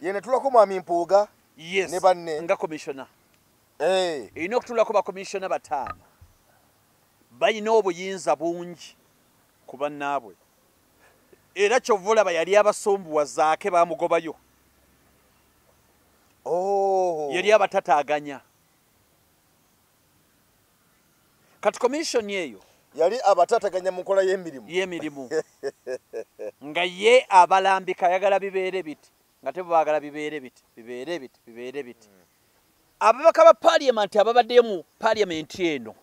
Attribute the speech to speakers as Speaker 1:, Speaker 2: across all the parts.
Speaker 1: yene tulako mwami Mpuuga
Speaker 2: yes
Speaker 1: ne banne
Speaker 2: nga commissioner
Speaker 1: erina
Speaker 2: okutulako ba commissioner bataano balina obuyinza bungi ku bannaabwe era kyovulaba yali abasumbuwazaake bamugobayo yali abatataaganya kati commission eyo
Speaker 1: yali abatataganya mu nkola
Speaker 2: y'emirimu nga ye abalambika ayagala bibeere biti nga tebaagala bibeere biti ababaka ba parliament ababaddeyo mu parliament eno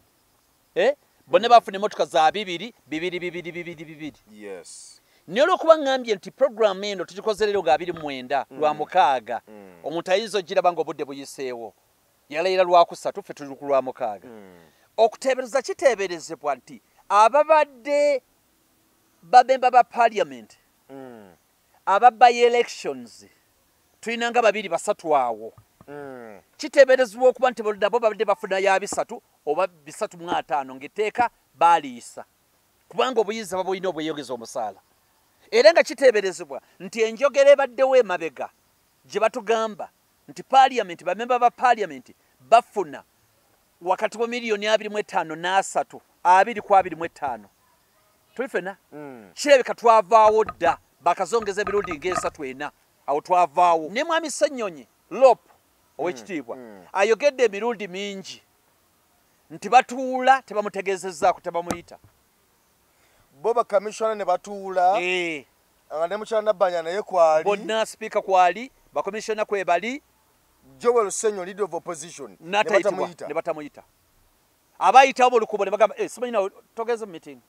Speaker 2: bonna bafuna emmotoka za bibiri
Speaker 1: yes
Speaker 2: naye olwokuba ngambye nti programu eno tugikoze leero nga 29 lwa mukaaga omuntu ayinza ogiraba ng'obudde buyiseewo yalayira lwakusatu ffe tuli ku lwa mukaaga okuteebereza kiteeberezebwa nti ababadde babemba ba parliament aba by elections tulina nga 2-3 awo kiteeberezebwa okuba nti nabo babadde bafuna ya 3 oba 3.5 ng'etteeka baaliisa kubanga obuyinza babulina obweyongeza omusaala era nga kiteeberezebwa nti enjogera ebaddewo emabega gye batugamba nti parliament bamemba ba parliament bafuna wakati wa miliyoni 25 n'asatu 2.25 tuli fena kirabika twavaawo dda bakazongeza emirundi ng'esatu ena awo twavaawo ne mwami Ssenyonyi Lop ow'ekitiibwa ayogedde emirundi mingi nti batuula tebamutegeezezzaako tebamuyita
Speaker 1: bo ba commissioner ne batuula ne mukyala Nabbanja naye kwali
Speaker 2: bonna speaker kwali ba commissioner kwe bali
Speaker 1: Joel Ssenyo leader of opposition
Speaker 2: ne batamuyita abayitawo mu lukubo ne bagamba simanyi togeze mu meeting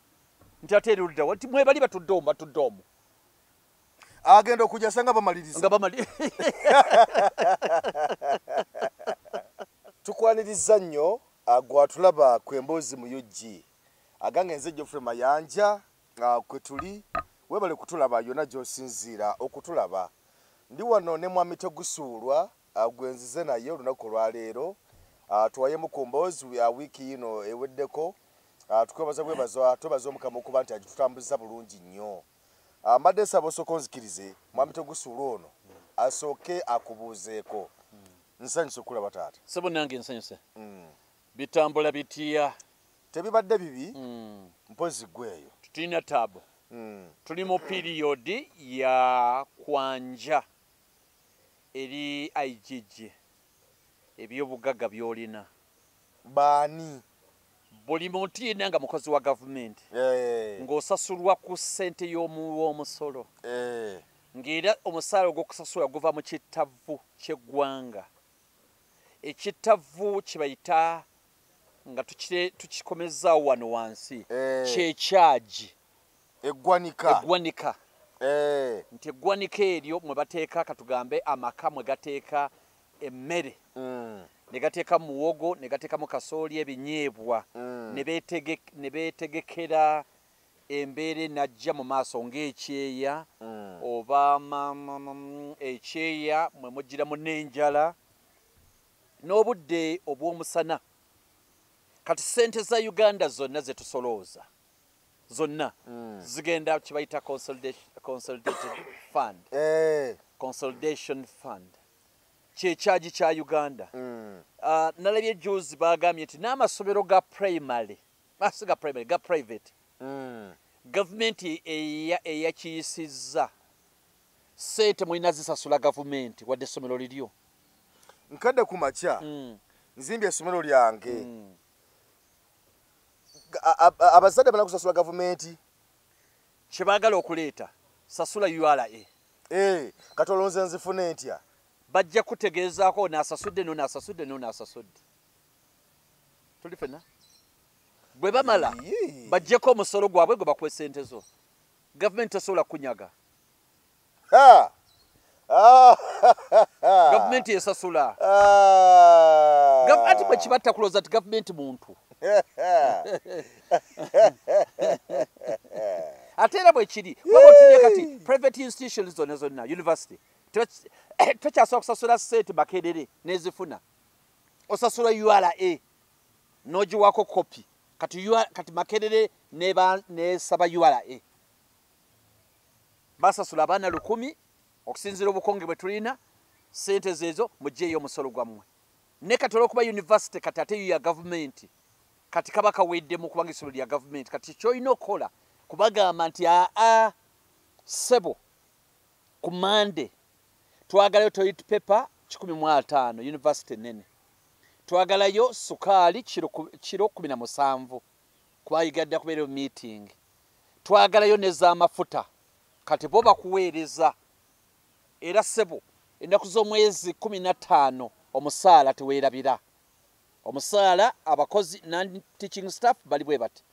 Speaker 2: nti ate erudda nti mwe bali batudde omu
Speaker 1: agenda okujja sanga bamaliriza tukwaniriza nnyo gwatulaba kwemboozi mu UG agange nze Geoffrey Mayanja kwe tuli webale kutulaba yonna gy'osinziira okutulaba ndi wano ne mwami Tegusuulwa gwenzize naye olunaku lwaleero tuwaye mukombozi wiiki yino eweddeko tukwebaza twebaza Omukama okuba nti agitutambuza bulungi nnyo mbadde nsaba osooka onzikirize mwami Tegusuulwa ono asooke akubuuzeeko nsanyuse okulaba taata
Speaker 2: sebo nange nsanyuse bitambula bitya
Speaker 1: tebibadde bibi mpozi gweyo
Speaker 2: tulina tabo tuli mu period ya kwanja eri IGG ebyobugagga byolina
Speaker 1: baani
Speaker 2: buli muntu yenna nga mukozi wa gavumenti ng'osasulwa ku ssente y'omusolo ng'era omusaala ogw'okusasula guva mu kittavu ky'eggwanga ekittavu kye bayita nga tukikomezaawo wano wansi kyekyagi
Speaker 1: eggwanika
Speaker 2: nti eggwanika eryo mwe bateeka katugambe amaka mwe gateeka emmere ne gateeka muwogo ne gateekamu kasooli ebinyeebwa ne beetegekera embeera enajja mu maaso ng'ekyeya oba ekyeya mwe mugiramu n'enjala n'obudde obw'omusana kati ssente za Uganda zonna ze tusolooza zonna zigenda kibayita consolidation fund kyekyagi kya Uganda nalabye juzi bagambye nti n'amasomero ga primary ga private gavumenti eyakiyisizza ssente mulina zisasula gavumenti wadde essomero liryo
Speaker 1: nkadde ku makya nzimbye essomero lyange abazadde bana kusasula gavumenti
Speaker 2: kye baagala okuleeta sasula URA
Speaker 1: kati olonze nzifune ntya
Speaker 2: bajja kutegeezaako n'asasudde tuli fena bwe bamala bajjeko omusolo gwabwe gwe bakuwa ssente zo gavumenti tesobola kunyaga gavumenti esasula ati bwe kibatta kulooza ti gavumenti muntu ate era bwe kiri waba otinye kati private institutions zonna university tokyasobola kusasula ssente Makerere n'ezifuna osasula URA n'ogiwako kopi kati Makerere n'esaba URA basasula abaana 100 okusinziira obukonge bwe tulina sente zezo mujeeyo omusolo gwammwe ne kati olwokuba university kati ate yo ya gavumenti kati kaba kaweddemu kubanga essomero lya gavumenti kati kyolina okukola kubagamba nti sebo ku Monday twagalayo toilet paper 15 university nene twagalayo sukaali kiro 17 kwayigadde kubeera meeting twagalayo nez'amafuta kati bo bakuweereza era sebo ennaku z'omwezi 15 omusaala teweerabira omusaala abakozi non-teaching staff bali bwe bati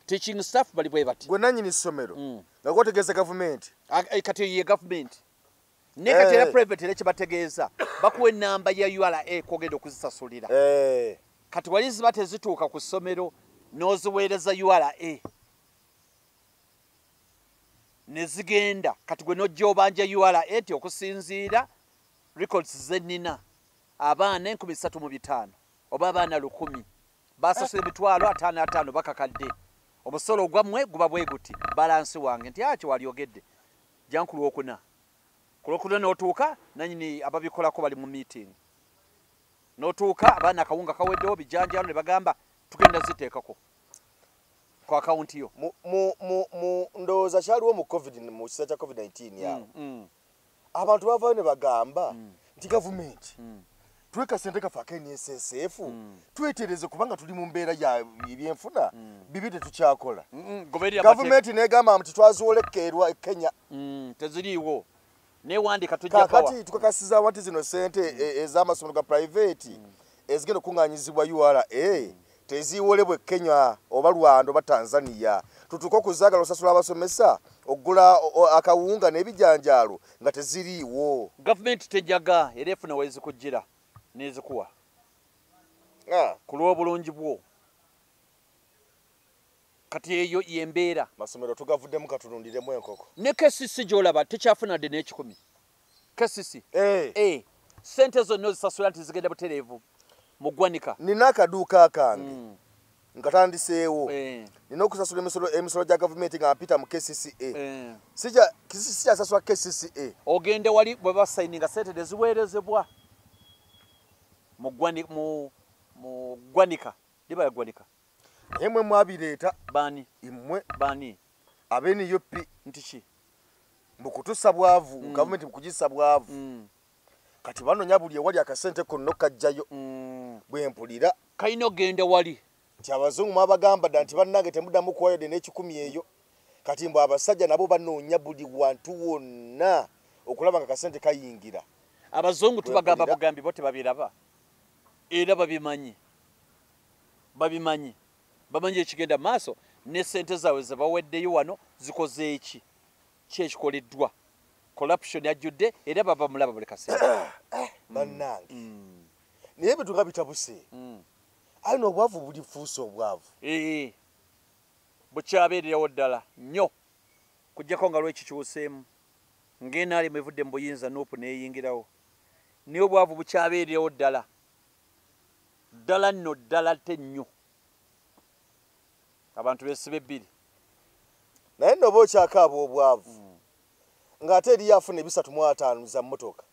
Speaker 2: teaching staff bali bwe bati
Speaker 1: gwe nannyini ssomero nga gwotegeeza gavumenti
Speaker 2: kati ye gavumenti ne kati era private era kyebategeeza bakuwa enamba ya URA kwogenda okuzisasulira kati wali ziba tezituuka ku ssomero n'oziweereza URA ne zigenda kati gwe n'ojja obanja URA nti okusinziira records zennina abaana 3500 oba abaana 1,000 basasula $55 bakakadde omusolo gwammwe guba bwe guti balansi wange nti akyo waliogedde jankulu okuna kulokuna n'otuuka nanyini ababikolako bali mu meeting n'otuuka abaana akawunga kaweddewo bijanjalo ne bagamba tugenda ziteekako ku akaunti yo
Speaker 1: ndowooza kyaliwo mu kiseera kya covid-19 yawo abantu bavaayo ne bagamba nti gavumenti tuwe kasente kafe NSSF twetereze kubanga tuli mu mbeera y'ebyenfuna bibi tetukyakola gavumenti negamba nti twaziwolekerwa Kenya
Speaker 2: teziriiwo newandika tujja
Speaker 1: kati tukakasiza wanti zino sente ez'amasomero ga private ezigenda okuŋŋaanyizibwa URA teziwolebwe Kenya oba Rwanda oba Tanzania tutuuka okuzaagala osasula abasomesa okugula akawunga n'ebijanjaalo nga teziriiwo
Speaker 2: gavumenti tejaga era efuna wezikugira nezikuwa ku lw'obulungi bwo kati eyo yembeera
Speaker 1: masomero tugavuddemu katunundiremu enkoko
Speaker 2: ne kesisi gy'olaba tekyafunadde n'ekikumi kesisi sente zonna ozisasula nti zigenda butereevu mu ggwanika
Speaker 1: nina akaduuka akange nkatandiseewo nina okusasula emisolo gya gavumenti nga mpita mu KCCA sikyasasula KCCA
Speaker 2: ogende wali bwe basayininga sente neziweerezebwa mu ggwanika liba ya ggwanika
Speaker 1: naye mwe mwabireeta
Speaker 2: bani
Speaker 1: imwe
Speaker 2: bani
Speaker 1: ab'NUP
Speaker 2: nti ki
Speaker 1: mbukutusa bwavu gavumenti mukugisa bwavu kati banonya buli ewali akasente konna kajjayo bwe mpulira
Speaker 2: kayina ogenda wali
Speaker 1: nti abazungu mwabagamba dda nti bannange temuddamu kuwayode n'ekikumi eyo kati mbu abasajja nabo banoonya buli wantu wonna okulaba nga kasente kayingira
Speaker 2: abazungu tubagamba bugambi bo tebabiraba era babimanyi bamanyi ekigenda maaso ne sente zaabwe ze baweddeyo wano zikoze eki kyekikoleddwa corruption yajjudde era baba mulaba buli kasente
Speaker 1: bannange naye bwe tunga bitabuse alina obwavu bulifuusa obwavu
Speaker 2: bukyabeererawo ddala nnyo kujjako nga lwekikyuseemu ng'enaali mwevudde mu buyinza nuupu neeyingirawo naye obwavu bukyabeererawo ddala ddala nno ddala te nnyo abantu beesiba ebbiri
Speaker 1: naye nno oba okyakaaba obwavu ng'ate eriyo afuna 350 za mmotoka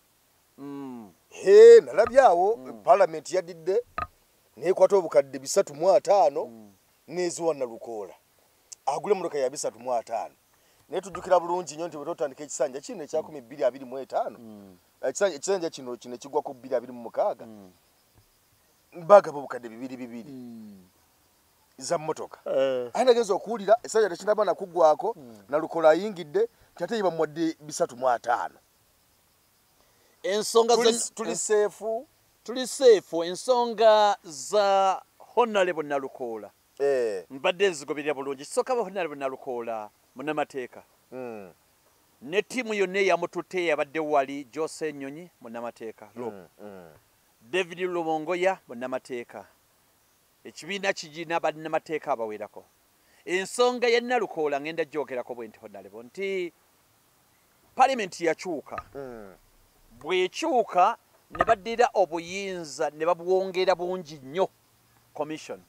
Speaker 1: nalabyawo palamenti yadidde neekwata obukadde 350 neeziwa Nalukoola agula emmotoka ya 350 naye tujjukira bulungi nnyo nti bwe totandika ekisanja kino ekya 2025 ekisanja kino kigwa ku 2026 bagaba obukadde 200 za mmotoka ayinageza okuwulira esajja tekinaba nakuggwako Nalukoola ayingidde kyate yibamuwadde 350
Speaker 2: ensonga tuli seefu ensonga za Honorable Nalukoola mbadde nzigoberera bulungi kisooka ba Honorable Nalukoola munnamateeka ne ttiimu yonna eyamututte yabadde wali Jose Nnyonyi munnamateeka David Lubongoya munnamateeka ekibiina kigina bannamateeka abawerako ensonga ya Nalukoola ngenda gyogerako bwe nti Honorable nti palamenti yakyuka bwekyuka ne baddira obuyinza ne babwongera bungi nnyo commission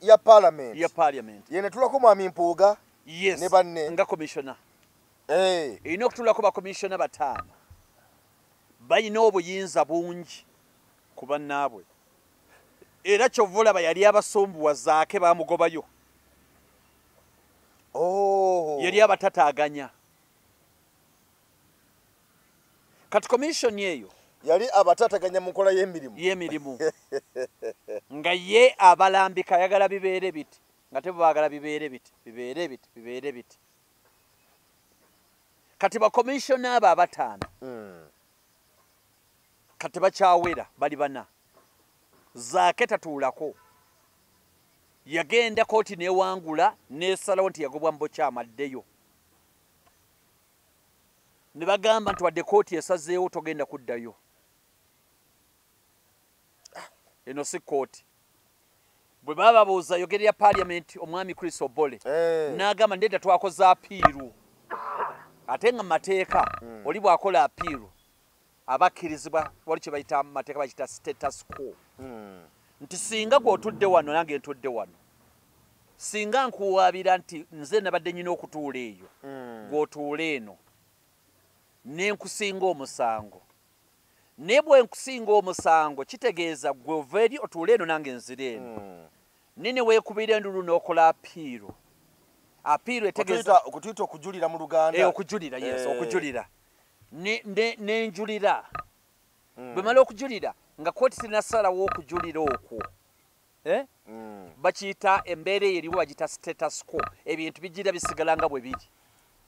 Speaker 1: ya parliament
Speaker 2: ya parliament
Speaker 1: yene tulako mwami Mpuuga
Speaker 2: yes
Speaker 1: ne banne
Speaker 2: nga commissioner erina okutulako bakomishona bataano balina obuyinza bungi ku bannaabwe era kyova olaba yali abasumbuwa zaake bamugobayo yali abatataaganya kati komishoni eyo
Speaker 1: yali abatataganya mu nkola
Speaker 2: y'emirimu nga ye abalambika ayagala bibeere biti nga tebaagala bibeere biti kati bakomishona abo abataano kati bakyawera bali bana zaake tatuulako yagenda kooti newangula nesalawo nti yagobwa mu bukyamaddeyo ne bagamba nti wadde kooti esazeewo togenda kuddayo eno si kooti bwe baba babuuza yogerera parliament omwami Chris Obole n'agamba ndeta twakoze apiiru ate nga mateeka oli bw'akola apiiru abakkirizibwa wali kye bayita mateeka bakita status quo nti singa gw'otudde wano nange ntudde wano singa nkuwaabira nti nze nabadde nyina okutuula eyo gw'otuula eno nenkusinga omusango naye bwe nkusinga omusango kitegeeza gwe ova eri otuula eno nange nzira eno nene weekubira endulu n'okola apiiru etegeeza
Speaker 1: okutuyita okujulira mu Luganda
Speaker 2: okujulira yes okujulira nenjulira bwe mala okujulira nga kooti tinasalawo okujulira okwo bakiyita embeera eyo eriwo bagita status quo ebintu bigira bisigala nga bwe biri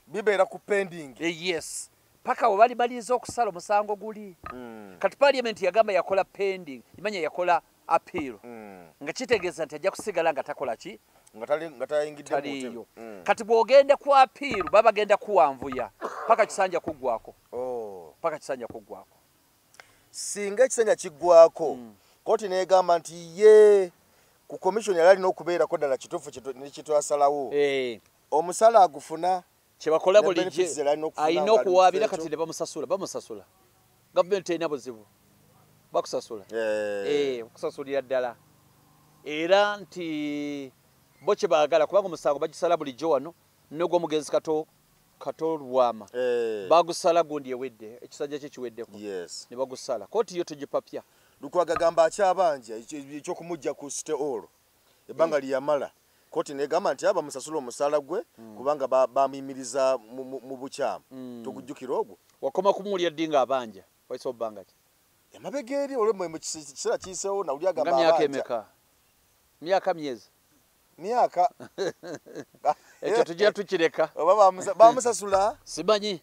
Speaker 1: bibeera ku pending
Speaker 2: yes paka we bali baliza okusala omusango guli kati parliament yagamba yakola pending imanya yakola appeal nga kitegeeza nti ajja kusigala nga takola ki
Speaker 1: nga tayingidde
Speaker 2: mu kati bw'ogenda ku appeal baba genda kuwanvuya paka kisanja kuggwako paka kisanja kuggwako
Speaker 1: singa ekisanja kiggwako kooti neegamba nti ye ku commission yali alina okubeerako ddala kituufu nekitwasalawo omusala agufuna
Speaker 2: kyebakola bulijjo alina okuwaabira kati ne bamusasula gavumenti erina buzibu bakusasula bakusasulira ddala era nti bo kye baagala kubanga omusango bagisala bulijjo wano n'ogw'omugenzi kato lwama bagusala gundi ewedde ekisajja kye kiweddeko ne bagusala kooti yo tugipapya
Speaker 1: Lukwago agamba akyabanja ekyokumujja ku site olo ebbanga lyamala kooti negamba nti aba musasula omusala gwe kubanga bamuyimiriza mu bukyamu tugujjukira ogwo
Speaker 2: wakoma kumuwulira ddi nga abanja waisa obbanga ki
Speaker 1: emabega eri olwo mu kiseera kiyiseewo nawuli agamba
Speaker 2: nga myaka emeka myaka myaka ekyo tujja tukireka
Speaker 1: oba bamusasula
Speaker 2: simanyi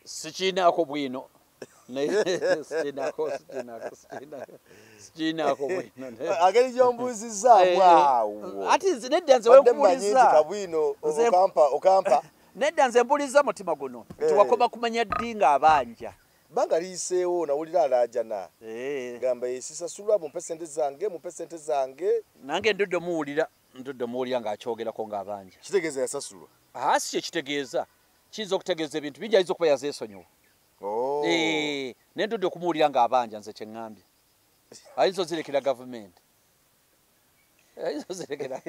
Speaker 2: sikiinaako bwino sikiinaako bwino
Speaker 1: ageri gyombuuzizaamu awo
Speaker 2: ati nze nedda nze wenkubuuliza
Speaker 1: kabwino okampa
Speaker 2: nedda nze mbuuliza mutima guno nti wakoma kumanya ddi nga abanja
Speaker 1: banga liyiseewo nawulira alaajana gamba esisasulwa mu pesente zange
Speaker 2: nange ndudde muwulira ng'akyogerako ng'abanja
Speaker 1: kitegeeza yasasulwa
Speaker 2: si kye kitegeeza kiyinza okutegeeza ebintu bingi ayinza okuba yazeesonyiwa naye ndudde okumuwulira ng'abanja nze kye ŋŋambye ayinza ozirekera gavumenti ayinza ozirekera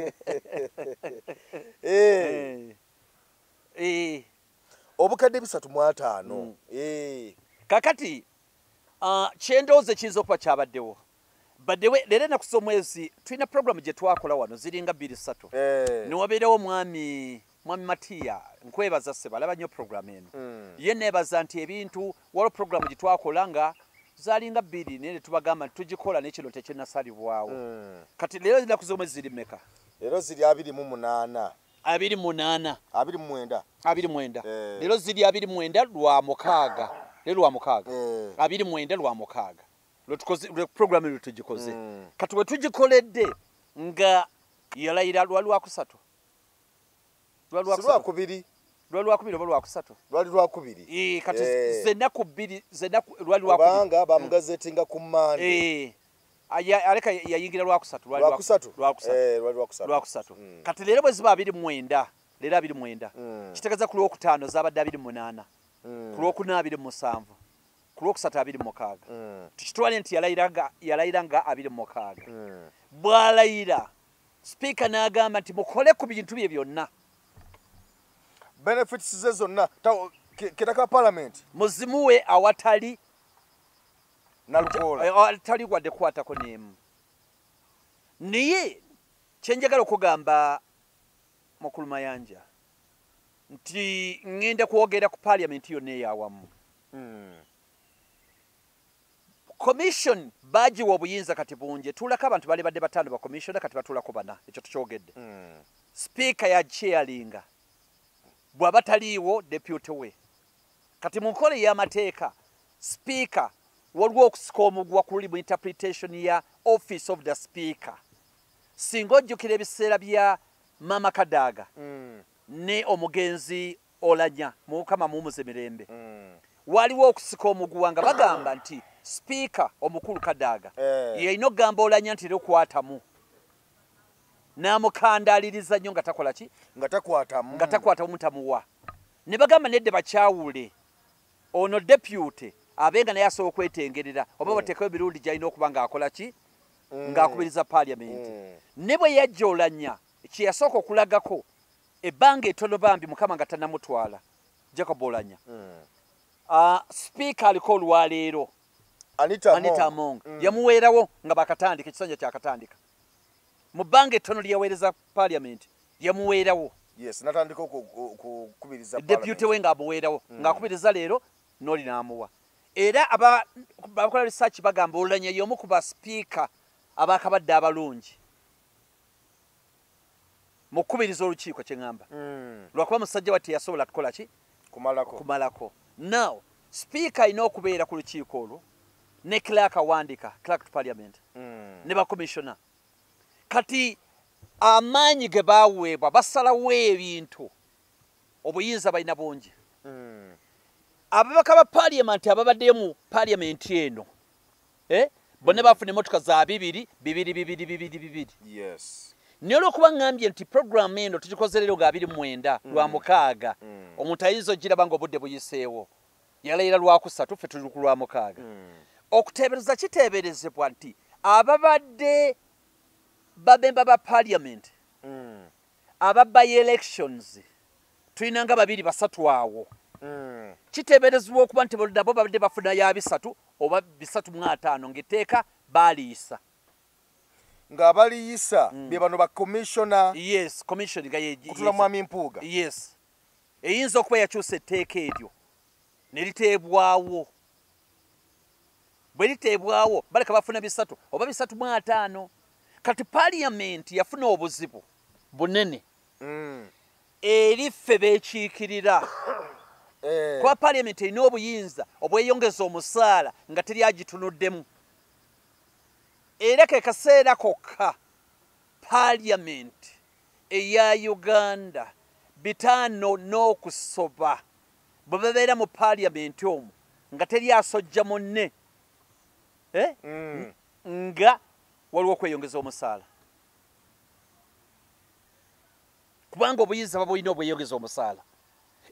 Speaker 1: obukadde 305
Speaker 2: kakati kyendowooza ekiyinza okuba kyabaddewo baddewe leero ennaku z'omwezi tulina puroguramu gye twakola wano ziringa 2-3 newabeerawo mwami Matiya nkwebaza sseba alaba nnyo puroguramu eno ye neebaza nti ebintu waliwo puroguramu gye twakola nga zalinga 2 naye tubagamba nti tugikola n'ekino tekyennasalibwawo kati leero ennaku z'omwezi ziri mmeka
Speaker 1: leero ziri 28
Speaker 2: 29 leero ziri 29 lwa mukaaga 29 lwa mukaaga lwe puroguramu lwe tugikoze kati we tugikoledde nga yalayira lwali lwakusatu
Speaker 1: lwakubiri
Speaker 2: oba lwakusatu
Speaker 1: lwali lwakubiri
Speaker 2: kati zenaku bbiri lwali
Speaker 1: lwakubanga bamugazetinga ku Mande
Speaker 2: aleka yayingira lwakusatu kati leero bwe ziba 29 leero 29 kitegeeza ku lwokutaano zabadde 28 ku lwokuna 27 ku lwokusatu 26 tukitwale nti yalayira nga 26 bw'alayira sipiika n'agamba nti mukole ku bintu bye byonna
Speaker 1: benefits ze zonna kitaka parliament
Speaker 2: muzimuwe awatali
Speaker 1: nalukola
Speaker 2: atali wadde kwatako n'emu. Naye kyenjagala okugamba Mukulu Mayanja nti ngenda kwogera ku parliament yonna eyawamu. Commission bagiwa obuyinza kati bungi. Tulako abantu bali badde batano ba commission kati batulako bana. Ekyo tukyogedde. Speaker ya chairinga bw'aba taliiwo deputy we. Kati mu nkole y'amateeka speaker waliwo okusika omugwa kuli mu interpretation ya office of the speaker. Singa ojjukira ebiseera bya Mama Kadaga ne omugenzi Olanya Mukama mumuze mirembe. Waliwo okusika omugwa nga bagamba nti speaker omukulu Kadaga yalina okugamba Olanya nti lukwatamu n'amukandaliriza nnyo nga takola ki
Speaker 1: nga takwatamu
Speaker 2: mutamuwa. Ne bagamba nedde bakyawule ono deputy abenga naye asobola okwetengerera oba bateekayo ebirungi gy'alina okuba ng'akola ki ng'akubiriza parliament. Ne bwe yajja Olanya kye yasooka okulagako ebbanga ettono bambi Mukama nga tannamutwala Jacob Olanya. Speaker aliko olwaleero Anita Among yamuweerawo nga bakatandika ekisanja kyakatandika mu bbanga ettono lyeyaweereza parliament yamuweerawo.
Speaker 1: Yes, natandika okukubiriza
Speaker 2: deputy we ng'amuweerawo ng'akubiriza leero n'oli n'amuwa. Era abakola research bagamba Olanya y'omu ku ba speaker abakabadde abalungi mu kukubiriza olukiiko kye ŋŋamba. Lwakuba musajja wati yasobola kukola ki kumalako. Now speaker alina okubeera ku lukiiko olwo ne clerk awandika clerk to parliament ne bakomishona. Kati amaanyi ge baaweebwa basalawo ebintu obuyinza balina bungi. Ababaka ba parliament ababaddeyo mu parliament eno bonna bafuna emmotoka za bibiri.
Speaker 1: Yes.
Speaker 2: Naye olw'okuba ŋŋambye nti program eno tugikoze leero nga 29 lwa mukaaga omuntu ayinza ogiraba ng'obudde buyiseewo yalayira lwakusatu ffe tuli ku lwa mukaaga. Okuteebereza kiteeberezebwa nti ababadde babemba ba parliament aba by elections tulina nga 2-3 awo. Kiteeberezebwa okuba nti nabo babadde bafuna ya 3 oba 350 ng'etteeka baaliisa.
Speaker 1: Ng'abaliyisa bye bano ba commissioner.
Speaker 2: Yes, commission nga
Speaker 1: kutula Mwami Mpuuga.
Speaker 2: Yes. Eyinza okuba yakyusa etteeka eryo ne liteebwawo. Bwe liteebwawo baleka bafuna 3 oba 350. Kati parliament yafuna obuzibu bunene eri ffe beekiikirira. Kuba parliament erina obuyinza obweyongeza omusaala nga teri agitunuddemu. Era ke kaseera kokka parliament eya Uganda 5 n'okusoba bwe babeera mu parliament omwo nga teri asojja munne nga waliwo okweyongeza omusaala. Kubanga obuyinza babulina obweyongeza omusaala.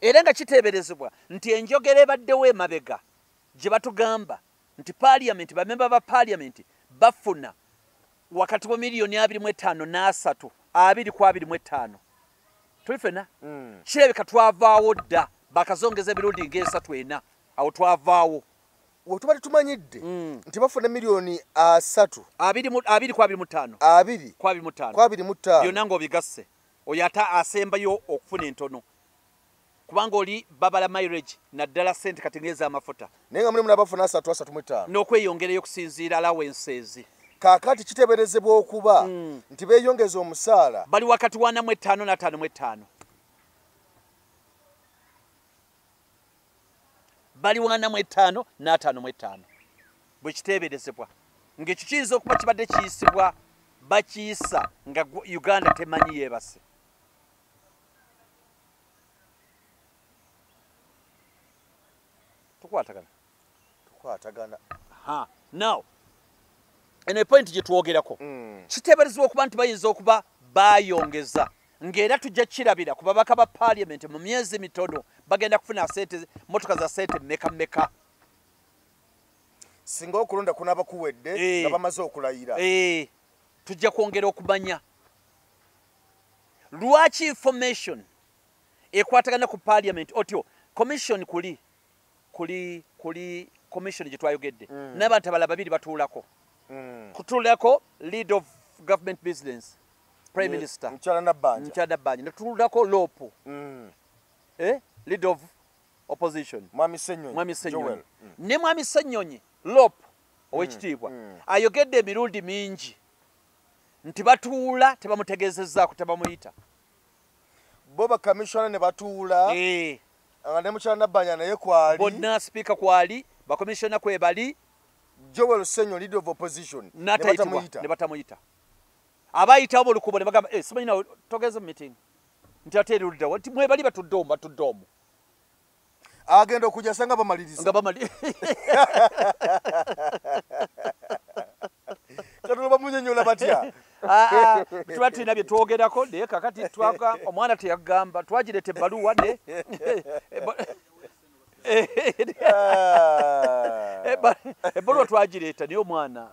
Speaker 2: Era nga kiteeberezebwa nti enjogera ebaddewo emabega gye batugamba nti parliament bamemba ba parliament bafuna wakati wa miliyoni 25 n'asatu 2.25. Tuli ffena kirabika twavaawo dda bakazongeza emirundi ng'esatu awo twavaawo.
Speaker 1: Wetubadde tumanyidde nti bafuna miliyoni 3
Speaker 2: 2.25 byonna ng'obigasse oyo ate asembayo okufuna entono kubanga oli babala mileage naddala ssente kati ng'ez'amafuta
Speaker 1: naye nga mulimu n'abafuna 3.35
Speaker 2: n'okweyongerayo okusinziira allowances.
Speaker 1: Kaakati kiteeberezebwa okuba nti beeyongeza omusaala
Speaker 2: bali wakati wa 4.5 na 5.5. Bali wa 4.5 na 5.5 bwe kiteeberezebwa ng'ekyo kiyinza okuba kibadde kiyisibwa bakiyisa nga Uganda temanyi yeebase.
Speaker 1: tukwatagana.
Speaker 2: Now eno point gye twogerako kiteeberezebwa okuba nti bayinza okuba baayongeza ng'era tujja kirabira ku babaka ba parliament mu myezi mitono bagenda kufuna sente motoka za sente mmeka.
Speaker 1: Singa okulonda kunaaba kuwedde nga bamaze okulayira.
Speaker 2: Tujja kwongera okumanya lwaki information ekwatagana ku parliament otyo commission kuli commission gye twayogedde n'abantu abalala babiri batuulako kutuulako lead of government business prime minister
Speaker 1: Mchala Nabbanja
Speaker 2: netuulako lopo lead of opposition
Speaker 1: Mwami Ssenyonyi
Speaker 2: ne Mwami Ssenyonyi lopo ow'ekitiibwa ayogedde emirundi mingi nti batuula tebamutegeezezzaako tebamuyita
Speaker 1: boba commissioner ne batuula ne Mchala Nabbanja naye kwali
Speaker 2: bonna speaker kwali bakomishona kwebali
Speaker 1: Joel Ssenyonyi leader of opposition
Speaker 2: ne batamuyita abayitawo bulukubo ne bagamba simanyina togeze mu meeting nti ate eruddawo nti mwebali batudde
Speaker 1: agenda okujja sanga bamaliriza katulo bamunyonyola batya
Speaker 2: tuba tulina bye twogerako naye kakati twaka omwana teyagamba twagireta ebbaluwa ne ebbaluwa twagireeta naye omwana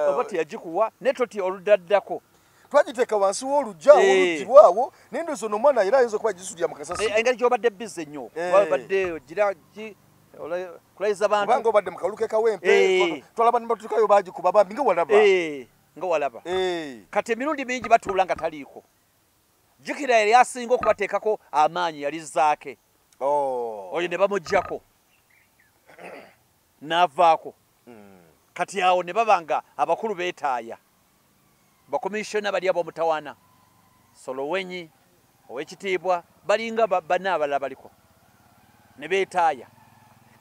Speaker 2: oba teyagikuwa ne toti oludaddako
Speaker 1: twagiteeka wansi w'olugja olugibwawo n'endozi ono omwana era ayinza okuba gisudya mu kasasi
Speaker 2: engeri gy'obadde bize nnyo obadde kulayiza bantu
Speaker 1: kubanga obadde mu kaluke kawempe twalaba ne batuukayo baagikuba bambi nga walaba kati emirundi mingi batuula nga taliiko jjukira yali asinga okubateekako amaanyi yali zaake oyo ne bamuggyako n'avaako kati awo ne baba nga abakulu beetaaya bakomishona bali ab'omutawaana Solowenyi ow'ekitiibwa balinga banna abalala baliko ne beetaaya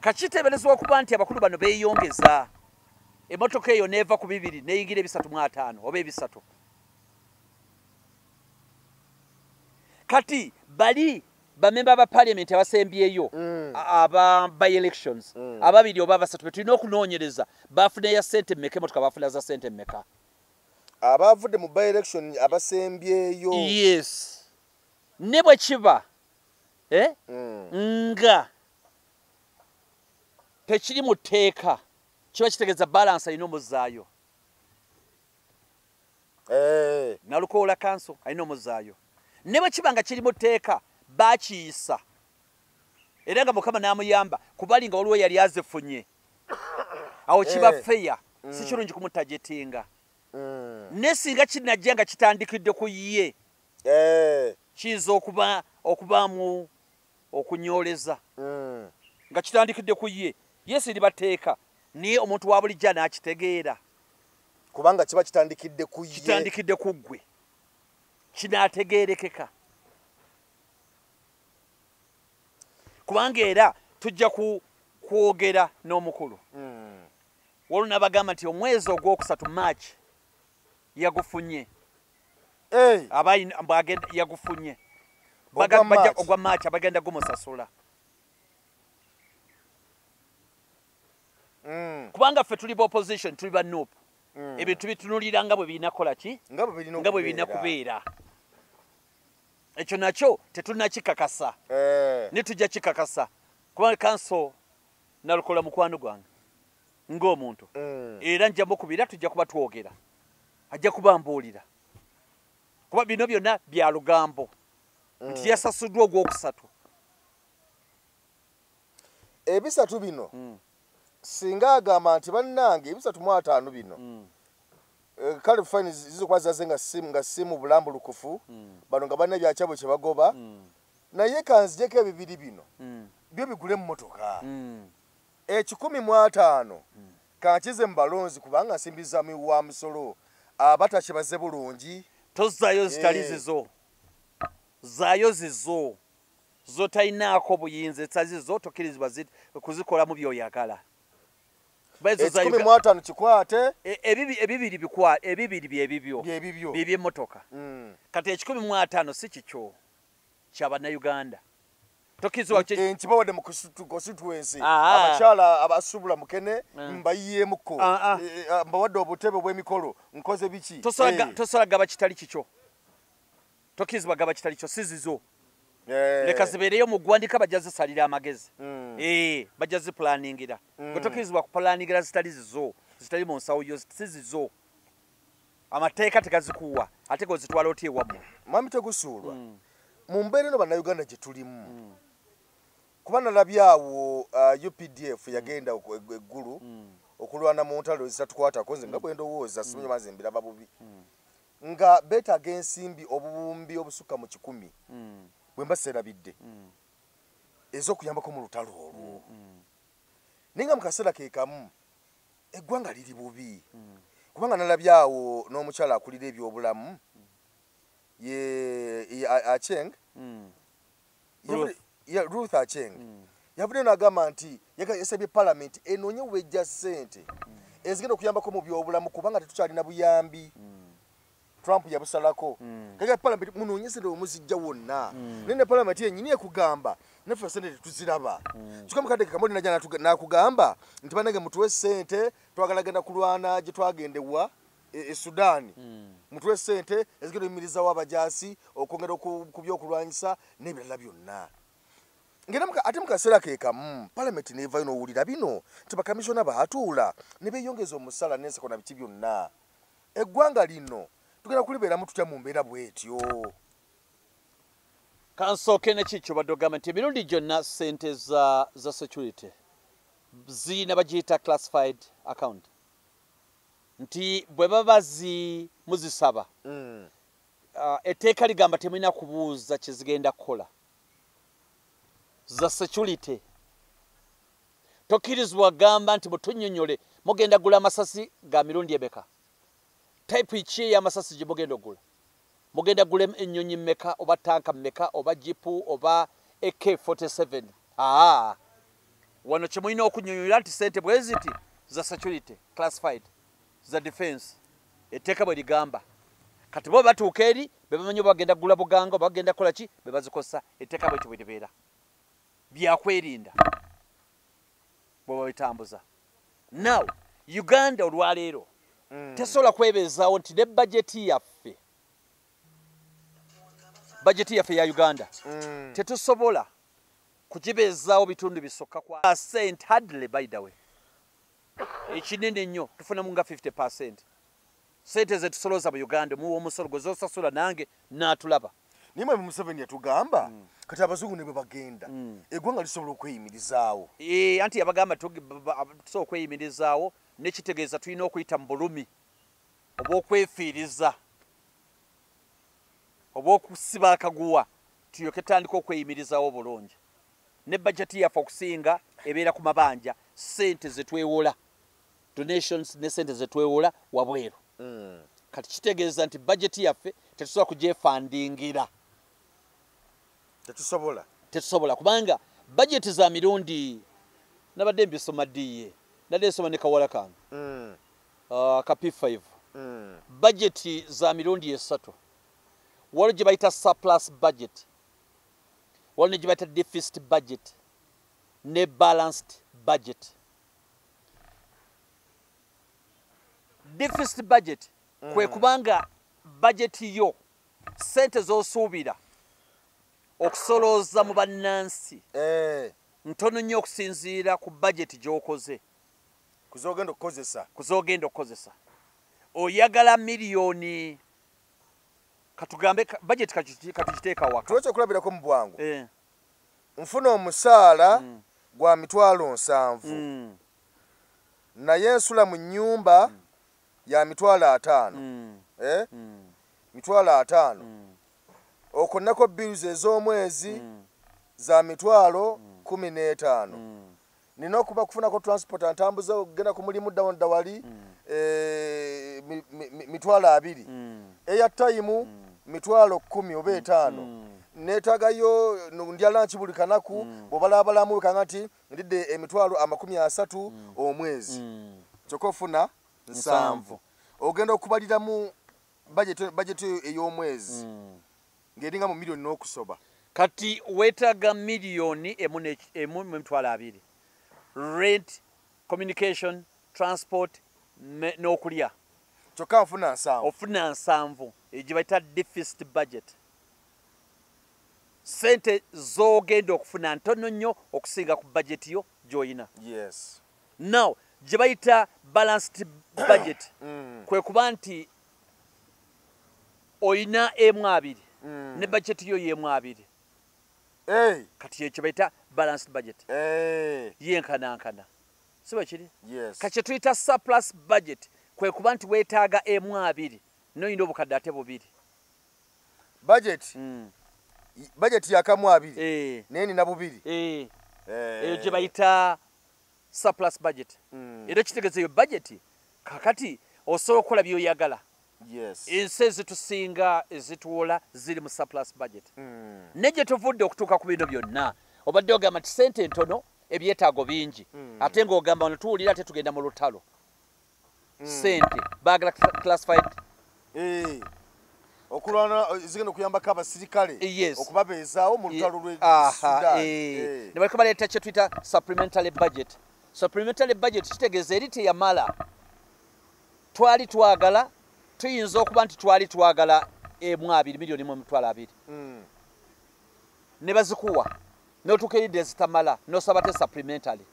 Speaker 1: kakiteeberezebwa okuba nti abakulu bano beeyongeza emmotoka eyo neeva ku 2 neyingira 305 oba 3 kati bali bamemba ba parliament abasembyeyo aba by elections ababiri oba abasatu betulina okunoonyereza bafuna ya sente mmeka emmotoka bafuna za sente mmeka abavudde mu by election abasembyeyo
Speaker 2: yes ne bwe kiba nga tekiri mu tteeka kiba kitegeeza balance alina omuzaayo nalukoola kanso alina omuzaayo ne bwe kiba nga kiri mu tteeka bakiyisa era nga Mukama n'amuyamba kubali nga waliwo yali azifunye awo kiba feya si kirungi kumutajetinga ne singa kinajja nga kitandikidde ku ye kiyinza okubaamu okunyoleza nga kitandikidde ku ye yesi libateeka naye omuntu wa bulijja n'akitegeera
Speaker 1: kubanga kiba kitandikidde ku ye
Speaker 2: kitandikidde ku ggwe kinaategeerekeka kubanga era tujja kwogera n'omukulu waliwo n'abagamba nti omwezi ogwokusatu March yagufunye yagufunye ogwa March abagenda gumusasula kubanga ffe tuli ba opposition tuli ba NUP ebintu bitunulira nga bwe birina kola ki nga bwe birina kubeera ekyo nakyo tetunakikakasa netujja kikakasa kubanga kanso nalukola mukwano gwange ng'omuntu era njja mukubira tujja kuba twogera ajja kubambuulira kuba bino byonna bya lugambo nti yasasuddwa ogwokusatu
Speaker 1: ebisatu bino singa agamba nti bannange 305 bino kale fine zizokuba zaze nga simu bulambulukufu bano nga banna byakyabo kye bagoba naye kanzijeko ebibiri bino byo bigule mu motoka 115 kankize mu balonzi kubanga nsimbiza wa musolo abatakyebaze bulungi
Speaker 2: tozaayo zitali zizo zaayo zizo zotayinaako buyinza etazizo tokkirizibwa kuzikolamu byoyagala
Speaker 1: 115 kikwate
Speaker 2: ebibiri byebibyo kati 115 si kikyo ky'Abannayuganda
Speaker 1: nkibawadde mu constituency abakyala abasubula mukene mbayiyemuko mbawadde obutebe bw'emikolo nkoze biki
Speaker 2: tosobola gaba kitali kikyo tokkirizibwa gaba kitali kyo si zizo leka zibeereyo mu ggwandika bajja zisalira amagezi bajja zipulaningira gwe tokkirizibwa kupulaningira zitali zizo zitali mu nsawo yo si zizo amateeka tegazikuwa ate gozitwala oti ewammwe
Speaker 1: mwami tegusuulwa mu mbeera eno bannayuganda gye tulimu kuba nalabye awo UPDF yagenda eggulu okulwana mu ntalo ezitatukwatako nze nga bwe ndowooza simanyi maze mbiraba bubi nga beetaaga ensimbi obubumbi obusukka mu 100 bwe mba serabidde ez'okuyambako mu lutalo olwo naye nga mu kaseera ke kamu eggwanga liri bubi kubanga nalabye awo n'omukyala akulira ebyobulamu ye Acheng Ruth Acheng yavudde n'agamba nti yasabye Parliament enoonye wejja ssente ezigenda okuyambako mu byobulamu kubanga tetukyalina buyambi Trump yabusalako kaya Parliament munoonye ssente omuzijja wonna naye ne Parliament yennyini ekugamba naffe ssente tetuziraba kikomu kadde kamodi najja n'akugamba nti banange mutuwe ssente twagala genda kulwana gye twagendewa Sudan mutuwe ssente ezigenda oyimirizawo abajaasi okwongera ku byokulwanyisa n'ebirala byonna ate mu kaseera ke kamu Parliament neevayo n'owulira bino nti bakamishona baatuula ne beeyongeza omusala n'ensako na biki byonna eggwanga lino tugenda kulibeeramu tutya mu mbeera bw'etyo
Speaker 2: kansooke nekikyo badde ogamba nti emirundi gyonna ssente za security zirina bagiyita classified account nti bwe baba muzisaba etteeka ligamba temulina kubuuza kye zigenda kukola za security tokkirizibwa gamba nti mutunnyonnyole mugenda gula amasasi ga mirundi emeka type ki ey'amasasi gye mugenda ogula mugenda gula ennyonyi mmeka oba tanka mmeka oba jipu oba AK-47 wano kye mulina okunnyonnyola nti ssente bwe ziti za security classified za defense etteeka bwe ligamba kati bo batuuka eri be bamanyi oba bagenda gula buganga oba bagenda kola ki be bazikosa etteeka bwekyo bwe libeera byakwerinda bwe babitambuza now Uganda olwaleero tesobola kwebeezaawo nti ne bajeti yaffe ya Uganda tetusobola kugibeezaawo bitundu bisokka kwa St. Hadley by the way ekinene nnyo tufunamu nga 50% sente ze tusolooza mu Uganda muwa omusolo gwe zosasula nange n'atulaba
Speaker 1: nimwe Museveni yatugamba kati abazungu ne bwe bagenda eggwanga lisobola okweyimirizaawo
Speaker 2: anti yabagamba tusobola okweyimirizaawo nekitegeeza tulina okuyita mu bulumi oba okwefiiriza oba okusiba akaguwa tuyoke tandika okweyimirizaawo bulungi ne bajeti yaffe okusinga ebeera ku mabanja ssente zetwewola donations ne ssente zetwewola wabweru kati kitegeeza nti bajeti yaffe tetusobola kugyefandingira tetusobola kubanga bajeti za mirundi nabadde mbisoma ddiye nadde nsoma ne kawala kange ka P5 bajeti za mirundi esatu waliwo gye bayita surplus budget waliwo ne gye bayita deficit budget ne balanced budget deficit budget kwe kubanga budget yo sente z'osuubira okusolooza mu bannansi ntono nnyo okusinziira ku budget gy'okoze kuzogenda okukozesa oyagala miliyoni katugambe budget katugiteeka waka
Speaker 1: tuwekyo okulabirako mu bwangu nfuna omusaala gwa mitwalo 7 naye nsula mu nnyumba ya mitwalo 5 mitwalo 5 okonnako bills ez'omwezi za mitwalo 15 nina okuba kufunako transport antambuza okugenda ku mulimu dawali mitwalo 2 airtime mitwalo 10 oba 5 netagayo ndya lunch buli kanaku bobalabalamu kanga nti ndidde emitwalo 30 omwezi kyokka ofuna 7 ogenda okubaliramu budget ey'omwezi ng'eringa mu miliyoni n'okusoba
Speaker 2: kati weetaaga miliyoni emu emitwalo 2 rent communication transport n'okulya
Speaker 1: kyokka nfuna 7
Speaker 2: ofuna 7 egye bayita deficit budget sente z'ogenda okufuna ntono nnyo okusinga ku budget yo gy'olina now gye bayita balanced budget kwe kuba nti olina emu 2 ne budget yo yemu abiri kati ekyo bayita balanced budget yenkanankana siba kiri kati tuyita surplus budget kwe kuba nti weetaaga emu abiri noyina obukadde ate bubiri
Speaker 1: budget yakamu abiri neni na bubiri
Speaker 2: eyo gye bayita surplus budget era kitegeeza eyo budget kakati osobola okukola byoyagala ensi ezitusinga ezituwola ziri mu surplus budget ne gye tuvudde okutuuka ku bino byonna obadde ogamba nti sente ntono ebyetaago bingi ate ng'ogamba wano tuwulira ate tugenda mu lutalo sente baagala classified
Speaker 1: okulwana zigenda okuyambako abasirikale okubabeezaawo mu lutalo lwe
Speaker 2: ne baliko baleeta kye tuyita supplementary budget kitegeeza eri teyamala twali twagala tuyinza okuba nti twali twagala emu abiri miliyoni mu emitwalo abiri ne bazikuwa n'otuuka eridde ezitamala n'osaba te supplementary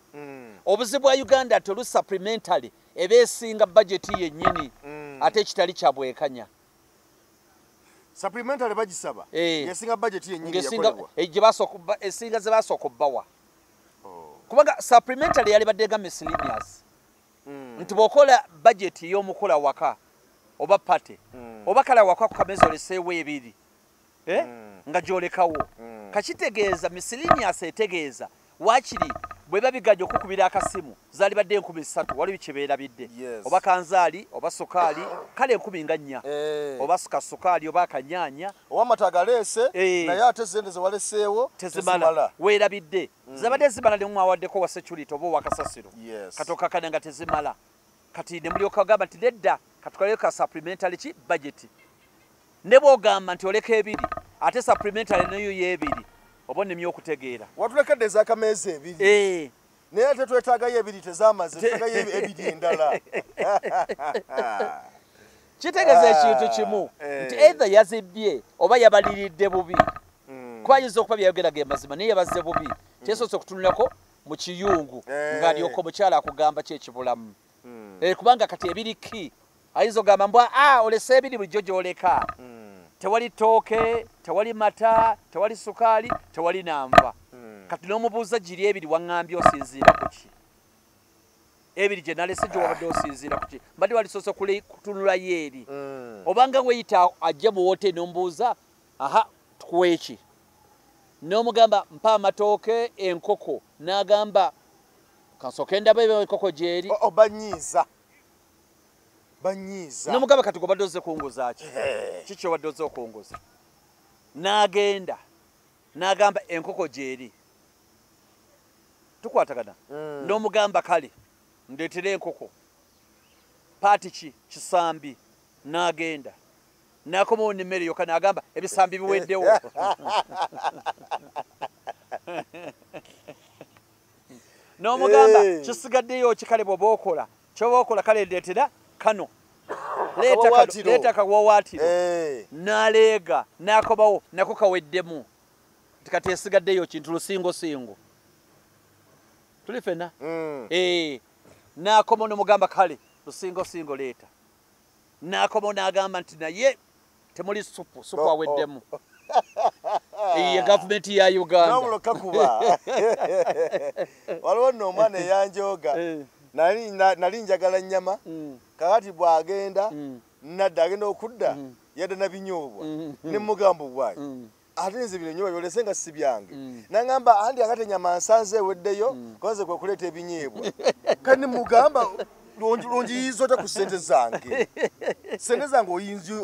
Speaker 2: obuzibu bwa Uganda tolu supplementary eba esinga budget yennyini ate ekitali kya bwekanya
Speaker 1: supplementary bagisaba yesinga budget yennyini yakolebwa
Speaker 2: esinga ze basooka obbawa kubanga supplementary yali baddenga miscellaneous nti bw'okola budget y'omukola waka oba pate oba kala waka ku kameza oleseewo ebiri nga gyolekawo kakitegeeza miscellaneous etegeeza waakiri bwe babigajja okukubira akasimu zaali badde 3,000 waliwo kyebeerabidde oba kanzaali oba sukaali kale 10 oba sukaali oba akanyaanya
Speaker 1: oba matagaleese naye ate sente ze waleseewo
Speaker 2: tezimala weerabidde zabadde zimala ne mwawaddeko wa security oba owakasasiro katooka kana nga tezimala kati ne mulyoka ogamba nti nedda katukaleko ka supplementary ki budget ne bw'ogamba nti oleka ebiri ate supplementary nayo y'ebiri oba nnemye okutegeera
Speaker 1: watulekedde ez'akameeza ebiri naye ate twetaagayo ebiri tezamaze twetaagayo ebiri endala
Speaker 2: kitegeeza ekintu kimu nti either yazibbye oba yabaliridde bubi kuba ayinza okuba byayogeraga amazima naye yabazze bubi kyesoose okutunulako mu kiyungu ng'alyoka omukyala akugamba kyekibulamu kubanga kati ebiri ki ayinza ogamba mbwa olesa ebiri bulijjo gy'oleka tewali tooke tewali mata tewali sukaali tewali nanva kati n'omubuuza giri ebiri waŋŋambye osinziira ku ki ebiri gye nalese gye wabadde osinziira ku ki mbadde walisoose kutunulayo eri obanga weyita ajja mu wooteri n'omubuuza tukuwa eki n'omugamba mpa amatooke enkoko n'agamba kansooke ndaba enkoko gyeri
Speaker 1: banyiiza
Speaker 2: n'omugamba kati gobadde ozze kunguza kiki obadde ozze okunguza n'agenda n'agamba enkoko gyeri tukwatagana n'omugamba kale ndeetera enkoko paati ki kisambi n'agenda n'akomawo n'emmere yokka n'agamba ebisambi biweddewo n'omugamba kisigaddeyo kikale bw'oba okola kyoba okola kale ndeetera kano leeta kawawaatiro n'aleega n'akomawo nako kaweddemu kati esigaddeyo kintu lusingosingo tuli fena n'akomawo n'omugamba kale lusingosingo leeta n'akomawo n'agamba nti naye temuli supu aweddemu ye gavumenti ya Uganda
Speaker 1: n'omuloka kuba waliwo nno omwana eyanjooga nali njagala nnyama kakati bw'agenda nadda agenda okudda yadda na binyoobwa ne mugamba obwanyi ate nze bino nyoobwa byolese nga si byange n'aŋŋamba andi akati ennyama nsanze eweddeyo koze kwe kuleeta ebinyeebwa kati mugamba onjiyiza otya ku ssente zange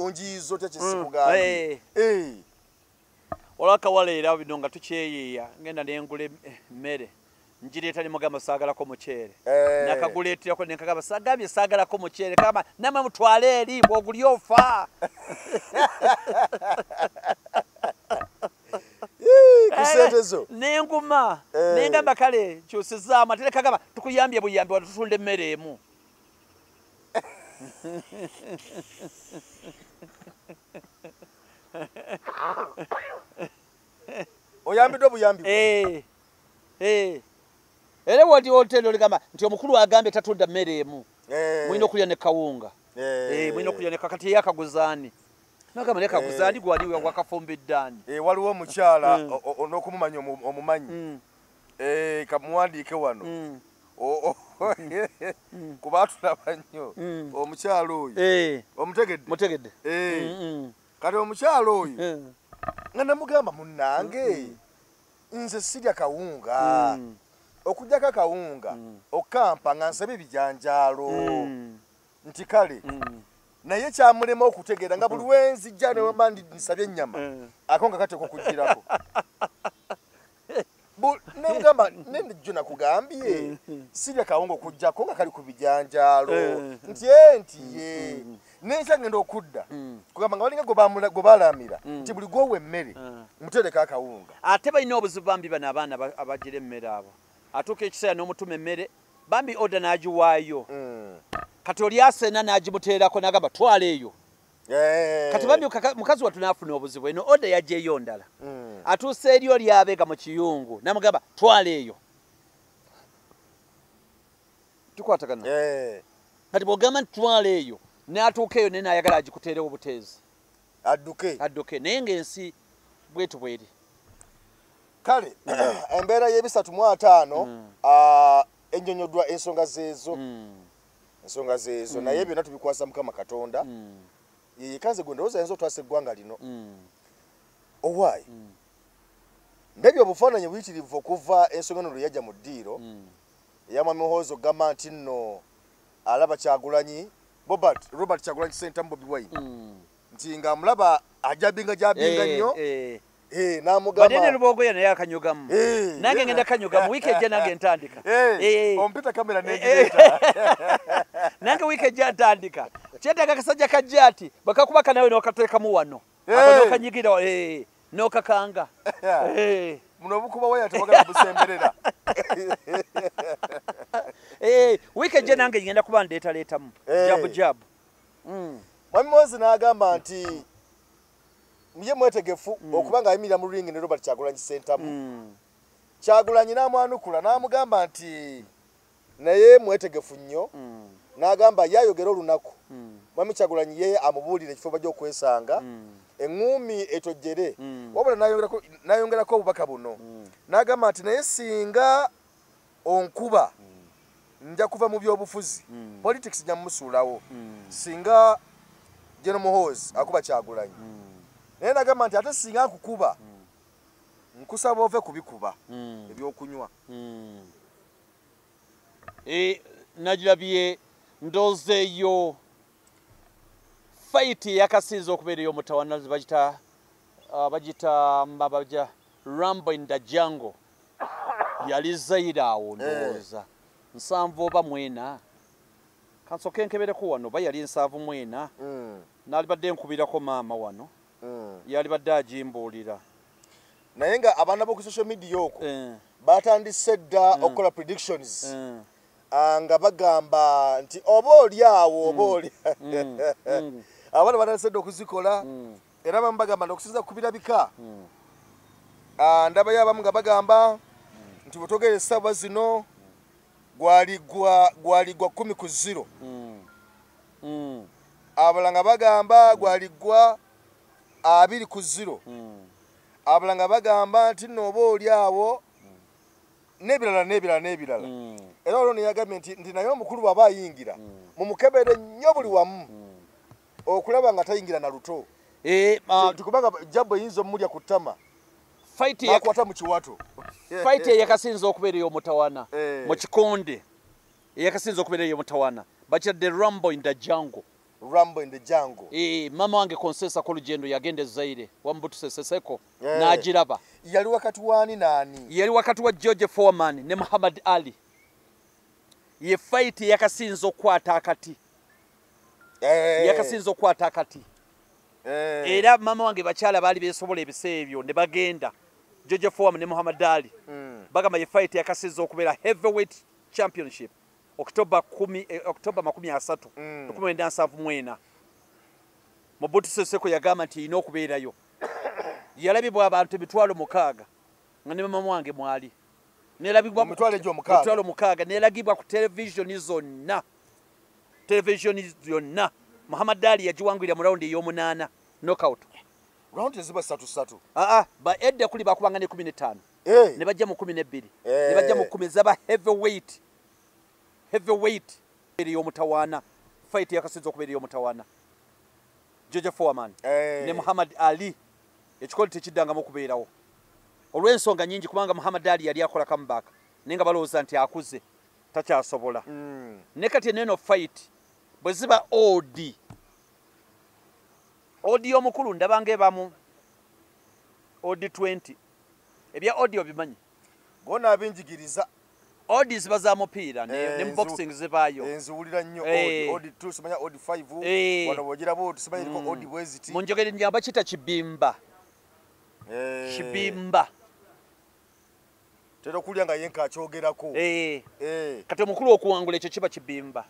Speaker 1: onjiyiza otya kyesikugambye
Speaker 2: olwakawala era bino nga tukyeyiiya ngenda nengula emmere njireeta ne mugamba saagalako muceere nakaguleeterako nenkagamba sagambye saagalako muceere kagamba namwe mutwale eri bw'oguli ofa
Speaker 1: kusente zo
Speaker 2: nenguma nengamba kale kyusizaamu ate nekagamba tukuyambye buyambi watutunda emmere emu
Speaker 1: oyambiddwa buyambi
Speaker 2: era wati hoteli oligamba nti omukulu agambye tatunda mmere emu mulina okulya ne kawunga mulina okulya ne kakati eyakaguzaani Nagamba leka kuzali gwali wakafumbidani.
Speaker 1: Waliwo omukyala onokumumanya omumanyi. Kamuwandiike wano. Kuba atulaba nnyo omukyala oyo. Omutegedde. Kati omukyala oyo nga namugamba munnange nze sirya kawunga. Okujjako akawunga okampa nga nsaba ebijanjaalo nti kale naye kyamulema okutegeera nga buli wenzijja newemba nsabye ennyama akawunga kateka okugirako. Nemugamba nenejjo nakugambye sirya kawunga okujjako nga kali ku bijanjaalo nti ye nekya ngenda okudda kugamba nga balinga gwe balamira nti buli gwowa emmere mutereka akawunga.
Speaker 2: Ate balina obuzibu bambi bano abaana abagira emmere abo. Atuuka ekiseera n'omutuma emmere bambi oda n'agiwaayo. Kati oli aseena n'agimuteerako n'agamba twala eyo. Kati bambi mukazi wattu n'afuna obuzibu eno oda yaggyeyo ndala. Atuuse eri oli abeega mu kiyungu n'amugamba twala eyo. Tukwatagana. Kati bw'ogamba nti twala eyo n'atuuka eyo naye n'ayagala agikuteerewo obuteezi. Adduke naye ng'ensi bwetu bweri.
Speaker 1: Kale embeera y'ebisatu-mu-ataano ennyonnyoddwa ensonga zeezo naye byonna tubikwasa Mukama Katonda yekaze gwe ndowooza ayinza otwasa eggwanga lino. Owaayi ndabye obufaananyi buyitirivu okuva ensonga eno lwe yajja mu ddiiro eyamwami Muhoozi ogamba nti nno alaba Kyagulanyi Robert Kyagulanyi Ssentamu Bobi Wine nti ng'amulaba ajabinga nnyo. Namugamba
Speaker 2: badene lubogoya naye akanyugamu. Nange ngenda kanyugamu wiiki ejja nange ntandika.
Speaker 1: Ompita kamera n'egireeta.
Speaker 2: Nange wiiki ejja ntandika. Kyetaaga akasajja kajja ati bakakubaka nawe n'okateekamu wano. Aba n'okanyigira n'okakanga.
Speaker 1: Muno obukuba waya tewagala busemberera.
Speaker 2: Wiiki ejja nange ngenda kuba ndeetaleetamu. Jabu.
Speaker 1: Mwami Muhoozi n'agamba nti ye mwetegefu okuba ng'ayimirira mu ringi ne Robert Kyagulanyi Ssentamu. Kyagulanyi n'amwanukula n'amugamba nti naye mwetegefu nnyo n'agamba yayogera olunaku mwami Kyagulanyi ye amubuulira ekifo bajja okwesanga eŋŋuumi etojjere wabula n'ayongerako obubaka buno n'agamba nti naye singa onkuba nja kuva mu byobufuzi politics nja mumusuulawo singa General Muhoozi akuba Kyagulanyi. Naye nagamba nti ate singa nkukuba nkusaba ove kubikuba ebyokunywa.
Speaker 2: Nagirabye ndoozeeyo fight yakasinze okubeera ey'omutawana bagita mbabaja Rumble in the Jungle yali Zaire awo ndowooza 7 oba 4 kansoke nkebereko wano ba yali 7 mwena naali badde nkubirako maama wano yali badde agimbuulira
Speaker 1: naye nga abaana b'oku social media okwo batandise dda okukola predictions nga bagamba nti oba oli awo abaana batandise dda okuzikola era abamu bagamba n'okusinza ku birabika ndabayo abamu nga bagamba nti bwetwogera essaawa zino gwaligwa 10-0 abalala nga bagamba gwaligwa 2-0 abalala nga bagamba nti nno oba oli awo n'ebirala era olwo neyagambye nti naye omukulu bw'aba ayingira mumukebere nnyo buli wamu okulaba nga tayingira na luto kubanga jabbo eyinza omulya ku ttama nakwata mu kiwato.
Speaker 2: Fight eyakasinza okubeera ey'omutawana mu kikonde eyakasinza okubeera ey'omutawana bakira the Rumble in the Jungle. Mama wange Konsesa ko lugendo yagenda Zaire Wambutu Seseko n'agiraba.
Speaker 1: Yali wakati wani nani?
Speaker 2: Yali wakati wa George Foreman ne Muhammad Ali. Ye fight yakasinza okwata akati. Yakasinza okwata akati. Era mama wange bakyala baali beesobola ebiseebyo ne bagenda George Foreman ne Muhammad Ali. Bagamba ye fight yakasinza okubeera heavyweight championship October 30 Mobutu Seseko yagamba nti ino okubeerayo. Yalabibwa abantu 6,000 nga ne mama wange mwali. Nelabibwa mu 6,000 nelagibwa ku television zonna. Muhammad Ali yajiwangulira mu round ey'omunana knockout.
Speaker 1: Round ziba 3-3.
Speaker 2: Ba edda kuli bakubanga ne 15. Ne bajja mu 12. Ne bajja mu 10 zaba heavyweight. Heavyweight eri omutawana. Fight yakasinza okubeera ey'omutawana. George Foreman ne Muhammad Ali ekikolo tekiddanga mu kubeerawo. Olw'ensonga nyingi kubanga Muhammad Ali yali akola comeback nenga balowooza nti akuze takyasobola. Ne kati eno fight bwe ziba odi omukulu ndabanga ebamu odi 20 ebya odi obimanyi
Speaker 1: gona abinjigiriza
Speaker 2: odi ziba za mupiira ne boxing zibaayo
Speaker 1: enzuulira nnyo odi 2 simanya odi 5 wano bogira bo simanya ko odi bweziti
Speaker 2: munjogere nyamba kita kibimba kibimba
Speaker 1: tero kulya nga yenka akyogerako
Speaker 2: kati omukulu okuwangula ekyo kiba kibimba.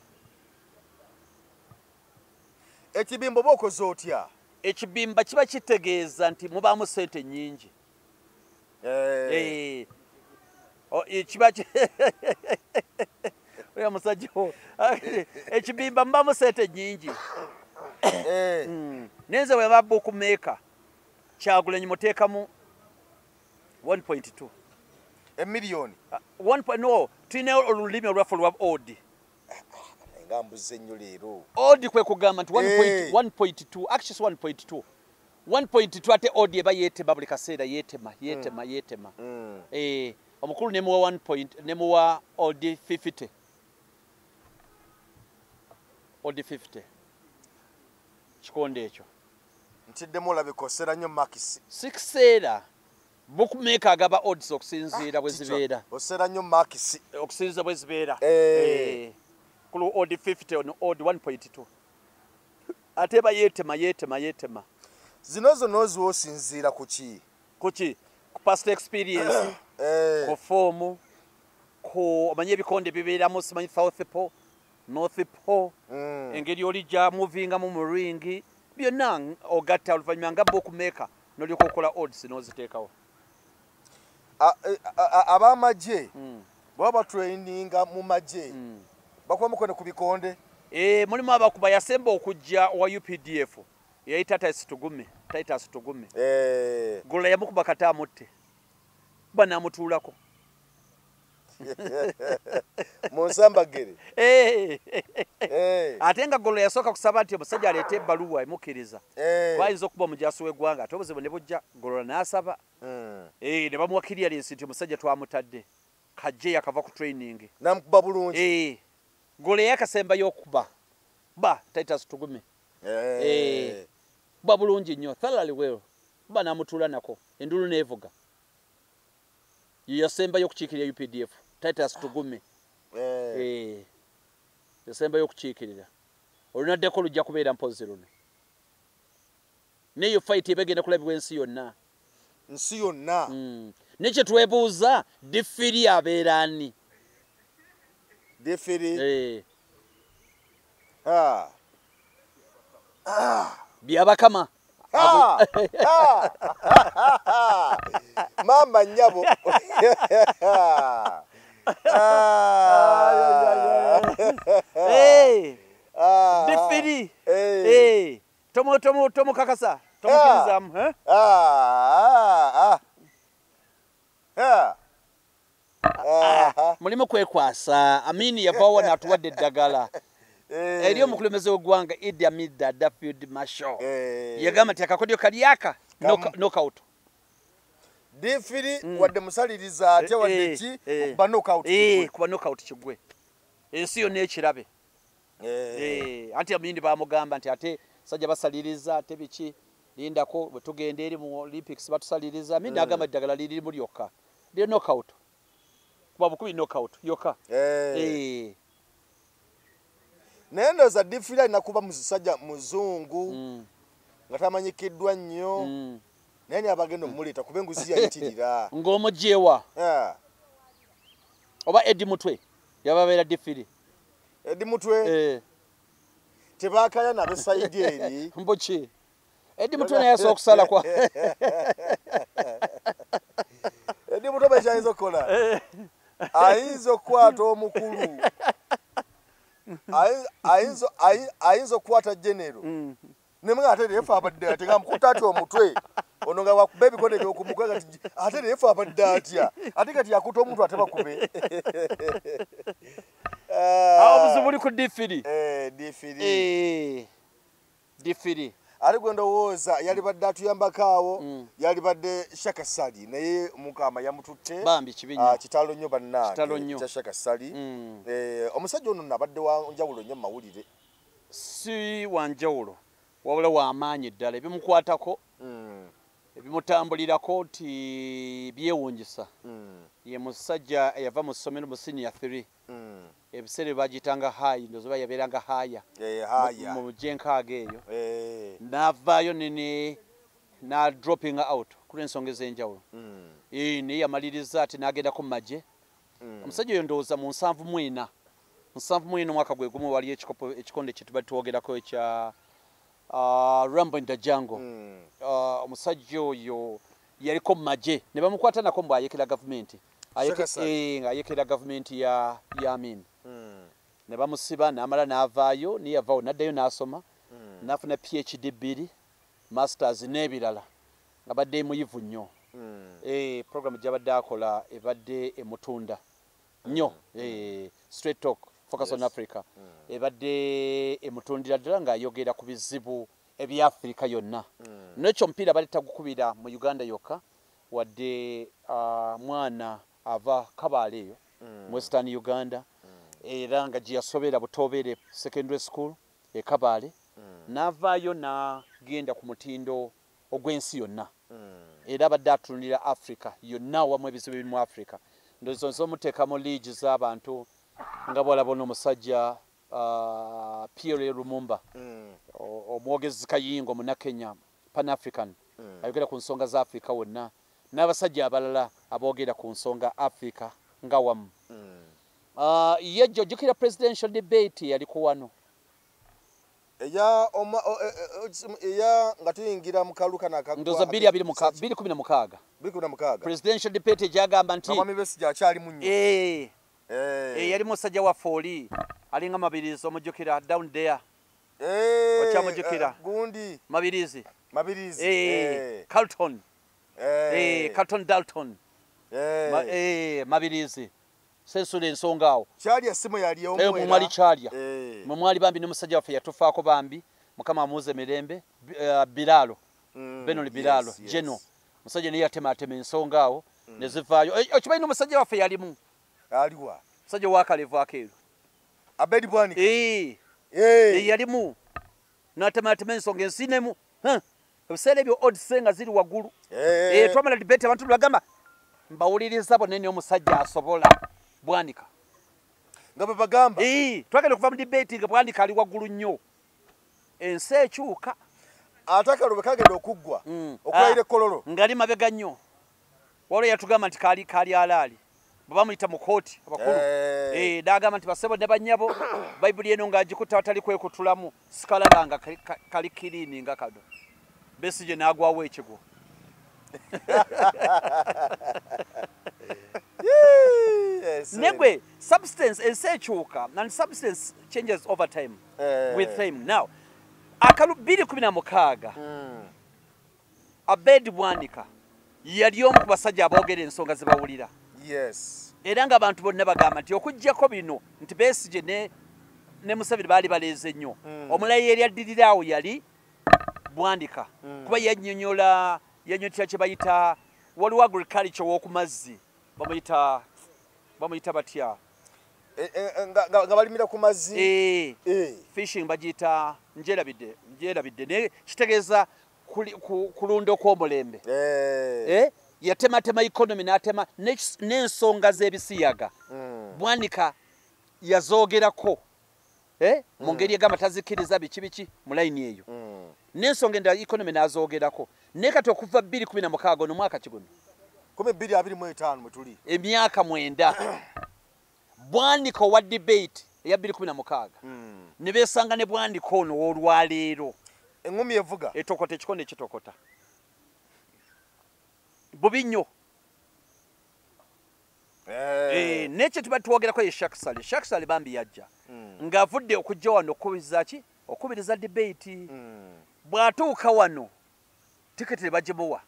Speaker 1: Ekibimba bokoze otya?
Speaker 2: Ekibimba kiba kitegeeza nti mubaamu sente nnyingi. Kiba oya musajja ekibimba mubaamu sente nnyingi. Nenze bwe babba okumeeka Kyagulanyi muteekamu 1.2
Speaker 1: emiliyoni.
Speaker 2: No, tulina olulimi olwaffe olwa odi.
Speaker 1: Ngambuze nnyo leero.
Speaker 2: Odi kwe kugamba nti 1.2 actually 1.2 1.2 ate odi eba yeetema buli kaseera yeetema. Omukulu ne muwa 1 point ne muwa odi 50. Odi 50 kikonde ekyo
Speaker 1: ntiddemu olabikosera nnyo makisi
Speaker 2: 6 seera bookmaker agaba odds okusinziira bwe zibeera
Speaker 1: osera nnyo makisi
Speaker 2: okusinziira bwe zibeera kulu odi 50 on odi 1.2 ate ba yeetema
Speaker 1: zino zonna osinziira kuki
Speaker 2: ku past experience ku form ku omanye ebikonde bibeeramu simanyi South Pole North Pole engeri olijja movinga mu ring byonna ogatta oluvannyuma nga bookmaker n'olyoka okola odds n'oziteekawo.
Speaker 1: Ab'amagye bwaba batraininga mu magye bakuba mukono ku bikonde.
Speaker 2: Mulimu abakuba yasemba okujja wa UPDF yali Titus Tugume Gola yamukuba kata amutte banamutuulako
Speaker 1: Monsambagere.
Speaker 2: Ate nga Gola yasooka kusaba nti omusajja aleete ebbaluwa emukkiriza bayinza okuba omujaasi w'eggwanga ate obuzibu ne bujja Gola n'asaba ne bamuwa clearance nti omusajja twamutadde kajje yakava ku training
Speaker 1: namukuba bulungi.
Speaker 2: Gola yakasembayo okuba Titus Tugume kuba bulungi nnyo thoroughly well kuba n'amutuula nako endulu n'evuga yasembayo okukiikirira UPDF Titus Tugume yasembayo okukiikirira olunaddeko lujja kubeera mpozi luno neyo fight ebegenda kulabibwa ensi yonna nekye twebuuza Diffiri abeera ani?
Speaker 1: Diffiri
Speaker 2: byabakama
Speaker 1: mama nyabo
Speaker 2: Diffiri tomo kakasa tomukirizamu mulimu kwekwasa Amini yavawo n'atuwadde eddagala eri omukulembeze w'eggwanga Idi Amin Dada Field Marshal yagamba nti akakodyo kali aka knockout.
Speaker 1: Diffiri wadde musaliriza ate wadde ki kuba
Speaker 2: knockout kigwe ensi yonna ekirabe anti Amini bamugamba nti ate sajja basaliriza ate biki lindako bwe tugenda eri mu Olympics batusaliriza Amini agamba eddagala lirimu lyokka lyo knockout kuba bukubi knockout yokka.
Speaker 1: Naye ndowooza Diffiri alina kuba musajja muzungu nga tamanyikiddwa nnyo naye ni abagenda omuleeta kuba enguzi yayitirira
Speaker 2: ng'omugyewa oba Eddie Mutwe yababeera Diffiri
Speaker 1: Eddie Mutwe tebaakaya nabe sayidi eri
Speaker 2: mbuki Eddie Mutwe naye asobola okusala kwa
Speaker 1: Eddie Mutwe bwe kyayinza okukola ayinza okukwata omukulu ayinza okukwata genero nemwe ate nefa abadde ateka mkuta ati omutwe ono nga wakube ebikono ebyokumuka kati ate nefa abadde atya ate kati yakuta omuntu ate bakube
Speaker 2: obuzibu buli ku difiri difiri
Speaker 1: ali gwe ndowooza yali badde atuyambako awo yali badde Shaka Sali naye Mukama yamututte
Speaker 2: bambi kibinya
Speaker 1: kitalo nnyo bannange kya Shaka Sali omusajja ono nabadde wa njawulo nnyo mu mawulire
Speaker 2: si wanjawulo wabula w'amaanyi ddala ebimukwatako ebimutambulirako ti byewunjisa ye musajja eyava mu ssomero mu senior 3 ebiseera bagitanga high ndozoba yabeeranga haya mu jenkaaga eyo n'avaayo nene na dropping out kuli ensonga ez'enjawulo naye yamaliriza ati n'agendako mu magye omusajja oyo ndowooza mu 74 omwaka gwe gumu wali ekikonde kye tubadde twogerako ekya Rambo in the Jungle omusajja oyo yaliko mu magye ne bamukwata nako mbu ayekera gavumenti ayekera gavumenti ya Amin ne bamusiba n'amala n'avaayo niyavaawo n'addayo n'asoma n'afuna PhD 2 masters n'ebirala nga badde muyivu nnyo program gy'abadde akola ebadde emutunda nnyo straight talk focus on Africa ebadde emutundira ddala ng'ayogera ku bizibu ebya Africa yonna n'ekyo omupiira bali tagukubira mu Uganda yokka wadde mwana ava Kabale eyo mu Western Uganda era nga gye yasobera Butobeere secondary school e Kabale n'avaayo n'agenda ku mutindo ogw'ensi yonna era abadde atunulira Africa yonna wamu ebizibu ebiri mu Africa ndowooza omuteekamu league z'abantu nga bw'olabona omusajja Pierre Lumumba omwogezi Kayingo Munnakenya Pan-African ayogera ku nsonga za Africa wonna n'abasajja abalala aboogera ku nsonga Africa nga wamu ye jjukira presidential debate yaliko wano
Speaker 1: eya nga tuyingira mu kaluka nakagwa
Speaker 2: ndoza 2016 presidential debate gyagamba nti
Speaker 1: Mwami Besigye akyali munyo
Speaker 2: yali musajja wa Foli alinga Mabirizi omujjukira down there okyamujjukira
Speaker 1: gundi
Speaker 2: Mabirizi
Speaker 1: Carlton
Speaker 2: Carlton Dalton Mabirizi sensula ensonga awo
Speaker 1: kyali esimu yali omwera
Speaker 2: mwali kyalya mwali bambi n'omusajja waffe yatufaako bambi mukama amuuze mirembe Biralo Benoni Biralo Jeno musajja naye yatematema ensonga awo ne zivaayo okimanyi n'omusajja waffe yalimu
Speaker 1: aliwa
Speaker 2: musajja wa Kalevu akeeru
Speaker 1: Abedi Bwanika
Speaker 2: yalimu n'atematema ensonga ensinemu ebiseera ebyo odds nga ziri waggulu twamala debate abantu bagamba mbawuliriza bonnene omusajja asobola Bwanika
Speaker 1: nga bwe bagamba
Speaker 2: twagenda okuva mu debate nga Bwanika ali waggulu nnyo ensi ekyuka
Speaker 1: ate akalube kagenda okuggwa okulayira ekkololo
Speaker 2: ngali mabega nnyo waliwo yatugamba nti kaali alaali bwe bamuyita mu kooti abakulu n'agamba nti basebo ne bannyabo bayibuli eno ng'agikutta batali kwekutulamu sikalabanga kali kiriini nga kado Besigye n'agwawo ekigo negwe substance ensi ekyuka and substance changes over time with time now akalu 2016 Abedi Bwanika yali omu ku basajja aboogera ensonga ze bawulira era nga abantu bonna bagamba nti okuggyako bino nti Besigye ne Museveni baali baleeze nnyo omulayi yali addirira awo yali Bwanika kuba yannyonnyola kye bayita waliwo agriculture w'okumazzi bamuyita batya
Speaker 1: nga balimira ku mazzi
Speaker 2: fishing bagiyita njerabidde naye kitegeeza kulunda okw'omulembe yatematema economy n'atema n'ensonga z'ebisiyaga Bwanika yazoogerako mu ngeri egamba tazikiriza biki mu layini eyo n'ensonga endala economy n'azoogerako naye kati okuva 2016 ono mwaka kiguno
Speaker 1: 2025 mwe tuli
Speaker 2: emyaka 9 Bwanika wa debate eya 2016 ne beesanga ne Bwanika ono w'olwaleero
Speaker 1: engumi evuga
Speaker 2: etokota ekikonde ekitokota bubi nnyo nekyo tuba twogerako ye Shaka Sali bambi yajja ng'avudde okujja wano okubiriza debate bw'atuuka wano tiketi bagimuwa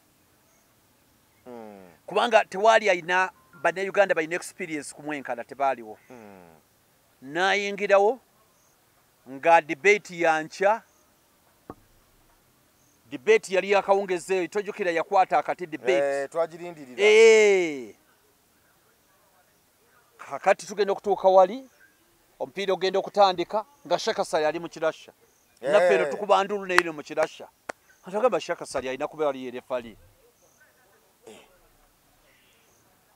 Speaker 2: kubanga tewali alina bannayuganda balina experience kumwenkana tebaaliwo n'ayingirawo nga debate yankya debate yali yakawungezeeyo tojjukira yakwata akati debate
Speaker 1: twagirindirira
Speaker 2: kakati tugenda okutuuka wali omupiira ogenda okutandika nga Shakasali ali mu kirasha naffe eno tukuba ndulu naye mu kirasha atagamba Shakasali alina kubeera ali yerefali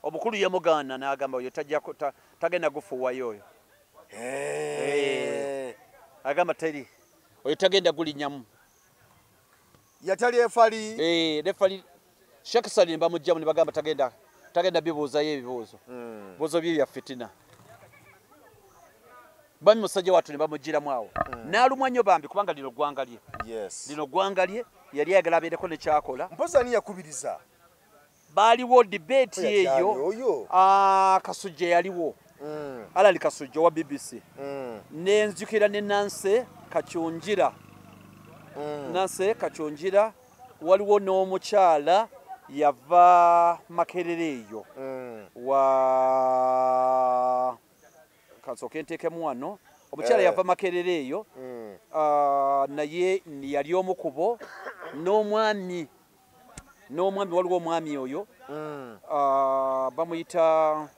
Speaker 2: omukulu yamugaana n'agamba oyo tagenda gufuwayo oyo agamba teri oyo tagenda gulinnyamu
Speaker 1: yatali efali
Speaker 2: refali Shakasali mbamugjamu ne bagamba tagenda bibuuzayo ebibuuzo bibuuzo bye bya fitina bami musajja watu ne bamugiramu awo n'alumwa nnyo bambi kubanga lino ggwanga lye lino ggwanga lye yali ayagala abeereko ne kyakola
Speaker 1: mpoza ni yakubiriza
Speaker 2: baaliwo debate eyo Kasujja yaliwo alali Kasujja wa BBC nenzukira ne Nancy Kachunjira waliwo n'omukyala yava Makerere eyo wa kansooke nteekemu wano omukyala yava Makerere eyo naye yali omukubo n'omwami waliwo omwami oyo bamuyita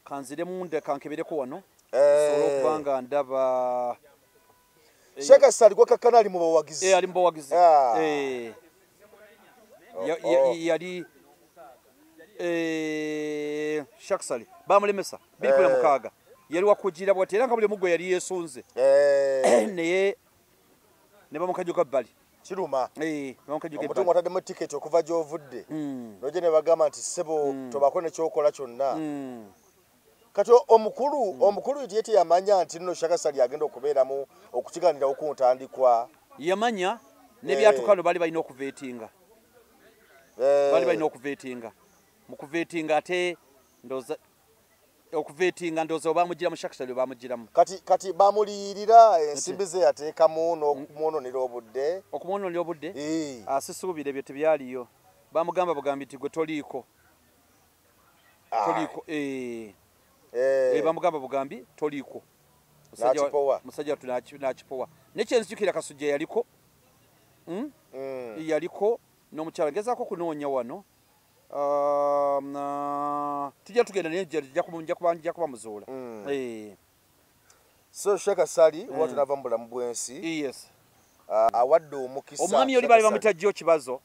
Speaker 2: kanziremu kankebereko wano sobola okubanga ndaba
Speaker 1: Shakasali gwa kakana ali mu bawagizi
Speaker 2: ali mu bawagizi yali Shakasali bamulemesa 26 yali wakugira bwati era nga buli muggo yali yesunze naye ne bamukajuka bbali
Speaker 1: kiruma
Speaker 2: bamukajuka
Speaker 1: bbali atademu tiketi okuva gy'ovudde noje ne bagamba nti ssebo tobako ne kyokola kyonna kati omukulu yeti yamanya nti nno Shakasali agenda okubeeramu okukiganirawo ku ntandikwa
Speaker 2: yamanya n'ebyatukano bali balina okuveetinga mu kuveetinga ate ndoza okuveetinga ndoza bamugira mu Shakasali bamugiramu
Speaker 1: kati bamuliyirira ensimbi ze yateekamu n'okumwononera obudde asisuubira ebyo tebyaliyo bamugamba bugambi nti gwe toliiko bamugamba bugambi toliiko musajja watu n'akipowa nekyenzijukira Kasujja yaliko n'omukyala gezaako kunoonya wano tujja tugenda naye nja kuba muzuula so Shakasali watu nava mu bulamu bw'ensi awadde omukisa
Speaker 2: omwami oli bali bamuyita jjo kibazo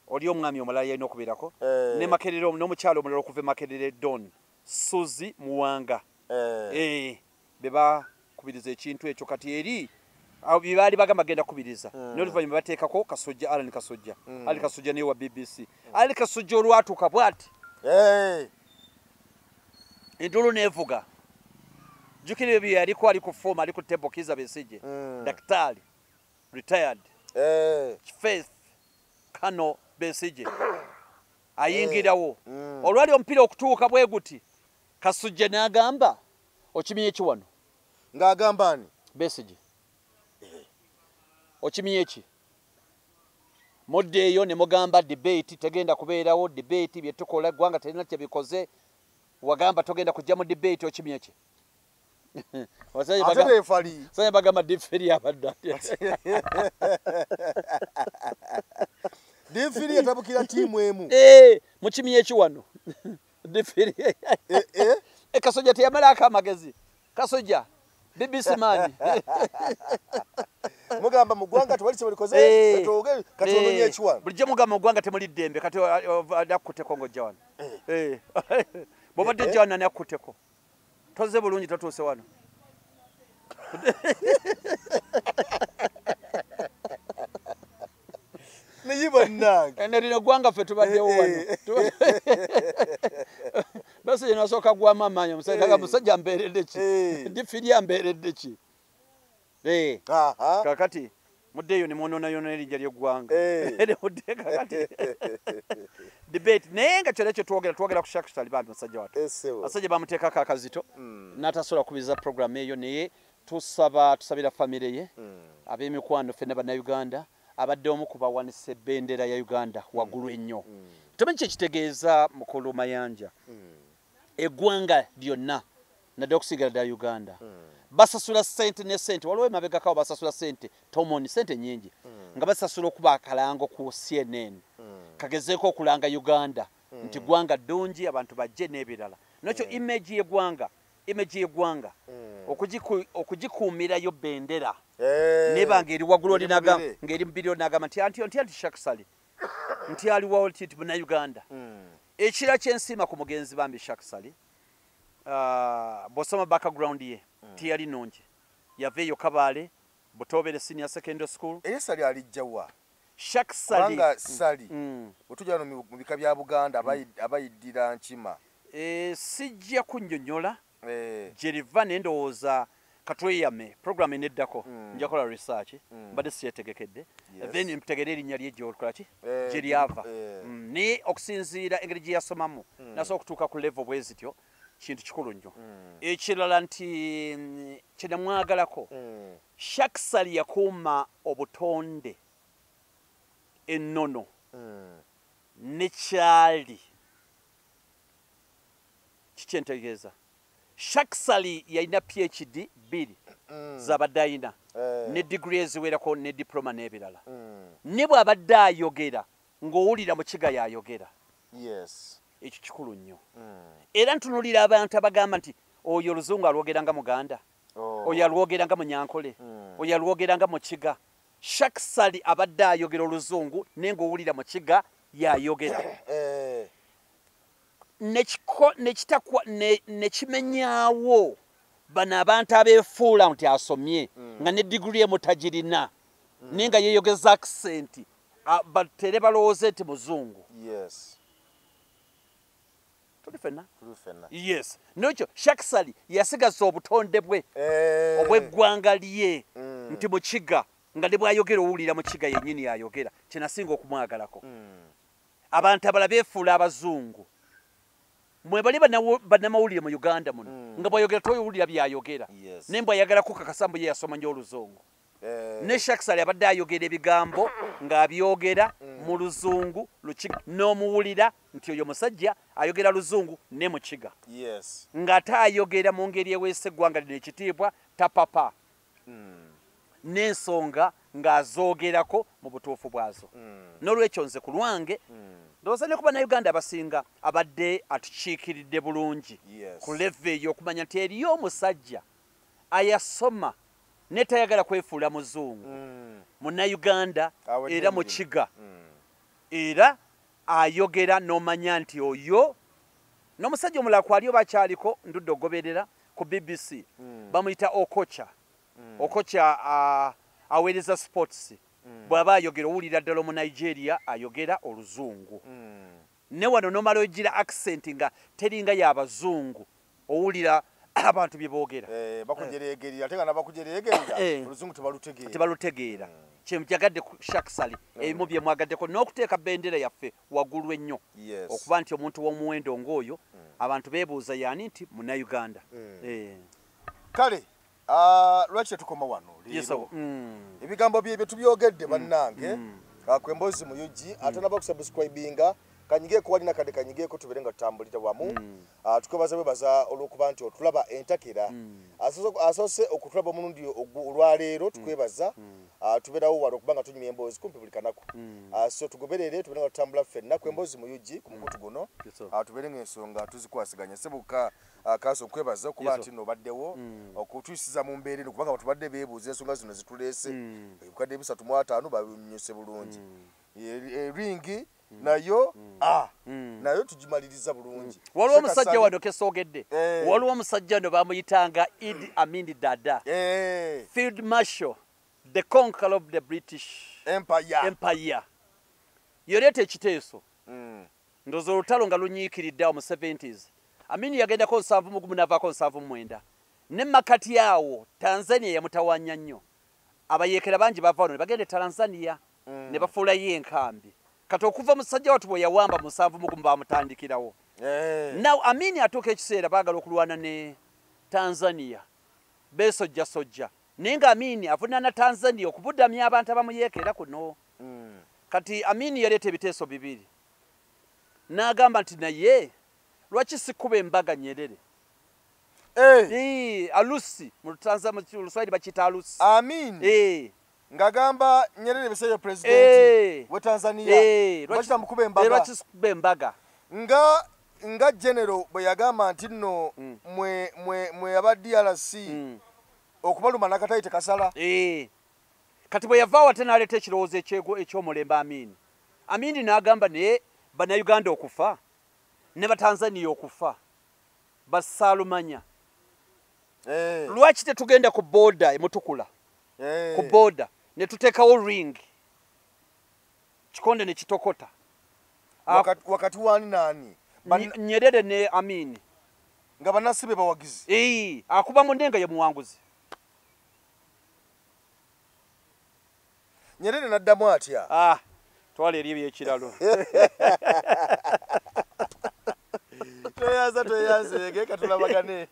Speaker 2: oli omwami omulala yalina okubeerako ne Makerere n'omukyala omulala okuva Makerere Don Suzi Muwanga be bakubiriza ekintu ekyo kati eri bibaali bagamba genda kubiriza n'oluvannyuma bateekako Kasujja Allan Kasujja Ali Kasujja niye wa BBC Ali Kasujja olwatuuka bw'ati entulu neevuga jjukira ebyo yaliko ali ku fooma ali ku table Kizza Besigye daktari retired Faith Kano Besigye ayingirawo olwali omupiira okutuuka bwe guti Kasujja n'agamba okimye eki wano
Speaker 1: ng'agamba ani
Speaker 2: Besigye okimye eki moddeeyo ne mugamba debate tegenda kubeerawo debate bye tukola eggwanga terina kye bikoze wagamba togenda kujja mu debate okimye eki Sanya bagamba Differi abadda
Speaker 1: Differi yatabukira tiimu emu
Speaker 2: mukimye eki wano Differi Kasujja teyamalako amagezi Kasujja BBC mani
Speaker 1: mugamba mu ggwanga tewali kye balikoze katononye ekiwano
Speaker 2: bulijjo mugamba mu ggwanga temuli ddembe kati akutteko ng'ojja wano bw'obadde ojja wano ani akutteko toze bulungi totuuse wano
Speaker 1: naye bannange
Speaker 2: nerino ggwanga ffe tubaddewo wano Besigye nasooka gwamu amaanyi musajja mbeeredde ki Differi ambeeredde ki kakati muddeeyo ne mwonoonayona erinnya ly'eggwanga kakati debate naye nga kyera kye twogera ku Shakasali bambi musajja watu basajja bamuteekako akazito n'atasobola kubiriza programu eyo naye tusabira famire ye ab'emikwano ffenna bannayuganda abadde omu ku bawanisa ebendera ya Uganda waggulu ennyo tomanyi kyekitegeeza mukulu Mayanja eggwanga lyonna nadde okusigala ddala Uganda basasula sente ne sente waliwo emabegakawo basasula sente tomoni sente nyingi nga basasula okuba akalango ku CNN kagezeeko okulanga Uganda nti gwanga ddungi abantu bajje n'ebirala nakyo image y'eggwanga okugikuumirayo bendera neba ngeri waggulu olinaga ngeri mubiri onagamba nti anti Shakisali nti aliwo nti Munnayuganda ekira ky'ensiima ku mugenzi bambi Shakisali bw'osoma background ye tiyali nungi yaveeyo Kabale Butobere Senior Secondary School
Speaker 1: Sali alijjawa
Speaker 2: Shakisali
Speaker 1: Sali otujja no mu bika bya Buganda abayiddira Nkima
Speaker 2: sijja kunnyonnyola Jeriva nendowooza katweyame program eneddako nja kola research mbadde syetegekedde then mtegere erinnya lye gy'okolaki gye lyava ne okusinziira engeri gye yasomamu nasobola okutuuka ku level bwe zityo kintu kikulu nnyo ekirala nti kinamwagalako Shakisali yakuuma obutonde ennono nekyali kikyentegeeza Shakisali yalina PhD 2 z'abadde ayina ne degree eziwerako ne diploma n'ebirala ne bw'abadde ayogera ng'owulira mu kiga y'ayogera ekyo kikulu nnyo era ntunulira abantu abagamba nti oyo oluzungu alwogera nga Muganda oyo alwogera nga Munyankole oyo alwogera nga Mukiga Shakisali abadde ayogera oluzungu naye ng'owulira mu kiga y'ayogera nekimenyaawo bano abantu abeefuula nti asomye nga ne diguli emutagirina naye nga yeeyogeza akisenti batere balowooze nti muzungu tuli ffenna yes nokyo Shakisali yasigaza obutonde bwe obw'eggwanga lye nti Mukiga nga ne bw'ayogera owulira Mukiga yennyini y'ayogera kyenasinga okumwagalako abantu abala beefuula abazungu mwe bali bannamawulire mu Uganda muno nga bw'ayogera toyowulira by'ayogera naye mbw'ayagala kukakasa mbu ye yasoma nnyo oluzungu ne Shakisali abadde ayogera ebigambo ng'abyogera mu luzungu n'omuwulira nti oyo musajja ayogera luzungu ne Mukiga ng'ate ayogera mu ngeri eweesa eggwanga lino ekitiibwa tapapa n'ensonga ng'azoogerako mu butuufu bwazo n'olwekyo nze ku lwange ndowooza ne ku bannayuganda abasinga abadde atukiikiridde bulungi ku leve eyo okumanya nti eriyo omusajja ayasoma ne tayagala kwefuula muzungu Munnayuganda era Mukiga era ayogera n'omanya nti oyo n'omusajja omulala kwali oba akyaliko ndudde ogoberera ku BBC bamuyita Okocha aweereza sports bw'aba ayogera owulira ddala omu Nigeria ayogera oluzungu ne wano n'omala ogira accent nga teringa y'abazungu owulira abantu bye boogera
Speaker 1: bakujereegerera ate nga nabakujereegerera oluzungu
Speaker 2: tebalutegeera kyemjagadde Shakisali ebimu bye mwagaddeko n'okuteeka bendera yaffe waggulu ennyo okuba nti omuntu w'omuwendo ng'oyo abantu beebuuza yaani nti Munnayuganda
Speaker 1: kale lwaki tetukoma wano leero ebigambo bye tubyogedde bannange kwemboozi mu UG ate nabakusubscribinga kanyigeeko walina kadde kanyigeeko tubere nga tutambulira wamu tukwebaza bwebaza olw'okuba nti otulaba entakera asoose okutulaba omulundi olwaleero tukwebaza tubeerawo wano okuba nga tunyumya emboozi kumpi buli kanaku so tugoberere tubere nga tutambula ffenna kwemboozi mu UG ku mukutu guno tubere ng'ensonga tuzikwasiganya sebuka kaso okwebaza okuba nti nno obaddewo okutuyisiza mu mbeera eno kubanga tubadde beebuuza ensonga zino zituleese ebikadde 305 babinyuse bulungi eringi nayo nayo tugimaliriza bulungi
Speaker 2: waliwo omusajja wano kesoogedde waliwo omusajja wano bamuyitanga Idi Amin Dada Field Marshal the conqueror of the British Empire yoleeta ekiteeso ndowooza olutalo nga lunyiikiridde awo mu 70s Amin yagendako 7 n'avaako 7 ne makati awo Tanzania yamutawanya nnyo abayeekera bangi bava wano ne bagenda Tanzania ne bafuulayo enkambi kati okuva musajja watu bwe yawamba mu 7 bamutandikirawo now Amin atuuka ekiseera baagala okulwana ne Tanzania besojjasojja naye nga Amini avunaana Tanzania okubudamya abantu abamuyeekera kuno. Kati Amini yaleeta ebiteeso bibiri n'agamba nti naye lwaki sikuba embaga Nyerere alusi mu Luswahili bakiyita alusi
Speaker 1: Amini ngagamba Nyerere biseyo president we Tanzania lwaki tamukuba
Speaker 2: embaga
Speaker 1: nga general bwe yagamba nti nno mwe aba DRC okubaluma nakatayi tekasala.
Speaker 2: Kati bwe yavaawo ate n'aleeta ekirowoozo eky'omulembe Amini n'agamba naye bannayuganda okufa ne batanzania okufa basaalumanya lwaki tetugenda ku booda emutukula ku booda ne tuteekawo ring kikonde ne kitokota
Speaker 1: wakati wani nani
Speaker 2: Nyerere ne Amini
Speaker 1: nga bannasibe bawagizi
Speaker 2: akuba mundenga ye muwanguzi.
Speaker 1: Nyerere n'addamu atya
Speaker 2: twala eri ebyekiralo
Speaker 1: tweyaza yege katulabagane